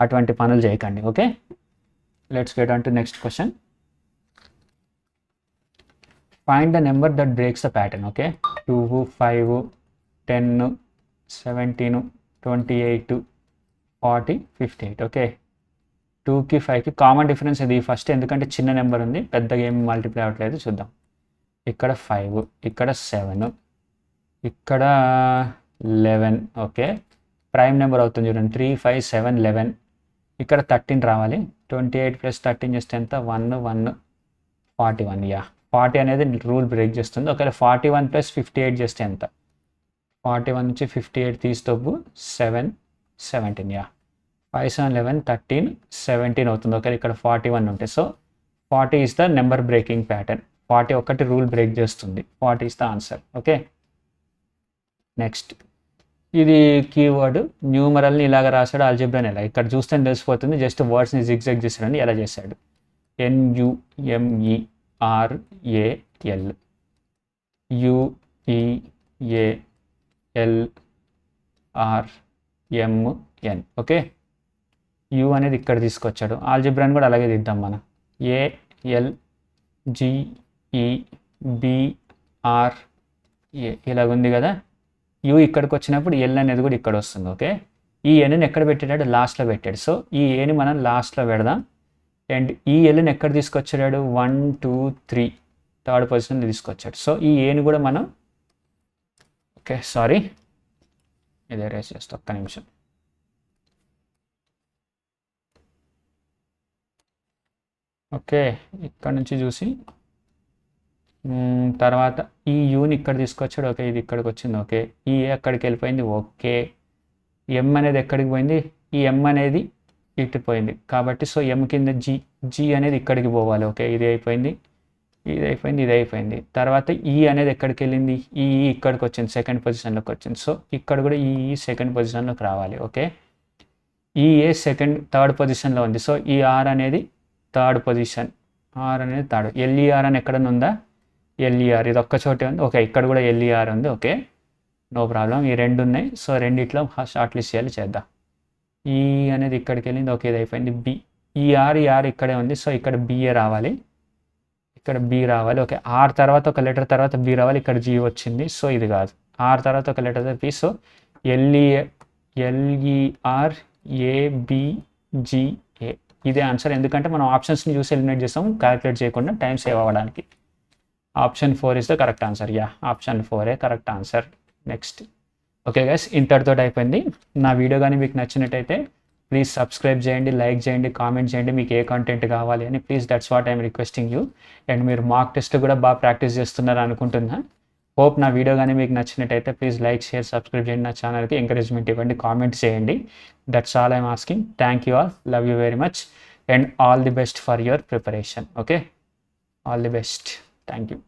అటువంటి పనులు చేయకండి. Okay let's get on to next question. Find the number that breaks the pattern. Okay 2, 5, 10, 17, 28, 40, 58. Okay 2కి 5కి కామన్ డిఫరెన్స్ ఇది ఫస్ట్, ఎందుకంటే చిన్న నెంబర్ ఉంది, పెద్దగా ఏం మల్టిప్లై అవ్వట్లేదు. చూద్దాం. ఇక్కడ 5, ఇక్కడ 7, ఇక్కడ 11. ఓకే ప్రైమ్ నెంబర్ అవుతుంది చూడండి. 3, 5, 7, 11. ఇక్కడ 13 రావాలి. 28 + 13 చేస్తే ఎంత? 1, 1, 41. యా 40 అనేది రూల్ బ్రేక్ చేస్తుంది. ఒకవేళ 41 + 58 చేస్తే ఎంత? 41 నుంచి 58 తీస్తూ 7, 17. యా 5, 7, 11, 13, 17 అవుతుంది. ఒకవేళ ఇక్కడ 41 ఉంటే. So 40 is the number breaking pattern. 40 ఒకటి రూల్ బ్రేక్ చేస్తుంది. 40 is the answer. Okay next. ఇది కీవర్డ్ న్యూమరల్ని ఇలాగ రాశాడు, ఆల్జీబ్రాని ఇలా. ఇక్కడ చూస్తే తెలిసిపోతుంది. జస్ట్ వర్డ్స్ని జిగ్జాగ్ చేశాడని ఎలా చేశాడు. NUMERAL UEALRMN. ఓకే యూ అనేది ఇక్కడ తీసుకొచ్చాడు. ఆల్జీబ్రాని కూడా అలాగే దిద్దాం మనం. ALGEBRA ఇలాగ ఉంది కదా. యూ ఇక్కడికి వచ్చినప్పుడు ఎల్ అనేది కూడా ఇక్కడ వస్తుంది. ఓకే ఈ ఎల్ని ఎక్కడ పెట్టాడు? లాస్ట్లో పెట్టాడు. సో ఈ ఏని మనం లాస్ట్లో పెడదాం. అండ్ ఈ ఎల్ని ఎక్కడ తీసుకొచ్చాడు? 1, 2, 3 థర్డ్ పొజిషన్లో తీసుకొచ్చాడు. సో ఈ ఏని కూడా మనం ఓకే సారీ ఇదే రేస్ చేస్తా ఒక్క నిమిషం. ఓకే ఇక్కడ నుంచి చూసి తర్వాత ఈ యూని ఇక్కడ తీసుకొచ్చాడు. ఓకే ఇది ఇక్కడికి వచ్చింది. ఓకే ఈ ఏ అక్కడికి వెళ్ళిపోయింది. ఓకే ఎం అనేది ఎక్కడికి పోయింది? ఈ ఎం అనేది ఇటు పోయింది కాబట్టి సో ఎం కింద జీ అనేది ఇక్కడికి పోవాలి. ఓకే ఇది అయిపోయింది, ఇది అయిపోయింది, ఇది అయిపోయింది. తర్వాత ఈ అనేది ఎక్కడికి వెళ్ళింది? ఈ ఇక్కడికి వచ్చింది, సెకండ్ పొజిషన్లోకి వచ్చింది. సో ఇక్కడ కూడా ఈ సెకండ్ పొజిషన్లోకి రావాలి. ఓకే ఈ ఏ థర్డ్ పొజిషన్లో ఉంది. సో ఈ ఆర్ అనేది థర్డ్ పొజిషన్, ఆర్ అనేది థర్డ్. ఎల్ఈఆర్ అని ఎక్కడన్నా ఉందా? ఎల్ఈఆర్ ఇది ఒక్క చోటే ఉంది. ఓకే ఇక్కడ కూడా ఎల్ఈఆర్ ఉంది. Okay no problem. ఈ రెండు ఉన్నాయి. సో రెండిట్లో షార్ట్ లిస్ట్ చేయాలి, చేద్దాం. ఈ అనేది ఇక్కడికి వెళ్ళింది. ఓకే ఇది అయిపోయింది. బి ఈ ఆర్ ఇక్కడే ఉంది. సో ఇక్కడ బిఏ రావాలి, ఇక్కడ బి రావాలి. ఓకే ఆర్ తర్వాత ఒక లెటర్ తర్వాత బి రావాలి. ఇక్కడ జీ వచ్చింది. సో ఇది కాదు. ఆర్ తర్వాత ఒక లెటర్ బి. సో ఎల్ఈఆర్ ఏబిజిఏ ఇదే ఆన్సర్. ఎందుకంటే మనం ఆప్షన్స్ని చూసి ఎలిమినేట్ చేస్తాం, క్యాలిక్యులేట్ చేయకుండా టైం సేవ్ అవ్వడానికి. Option 4 is the correct answer. Yeah option 4 correct answer. Next. Okay guys ఇంతటితో అయిపోయింది. నా వీడియో కానీ మీకు నచ్చినట్టయితే ప్లీజ్ సబ్స్క్రైబ్ చేయండి, లైక్ చేయండి, కామెంట్ చేయండి మీకు ఏ కంటెంట్ కావాలి అని. Please that's what I'm requesting you. And మీరు మార్క్ టెస్ట్ కూడా బాగా ప్రాక్టీస్ చేస్తున్నారు అనుకుంటున్నా. హోప్ నా వీడియో కానీ మీకు నచ్చినట్టయితే ప్లీజ్ లైక్, షేర్, సబ్స్క్రైబ్ చేయండి. నా ఛానల్కి ఎంకరేజ్మెంట్ ఇవ్వండి, కామెంట్ చేయండి. That's all I'm asking. Thank you all, love you very much and all the best for your preparation. Okay all the best. Thank you.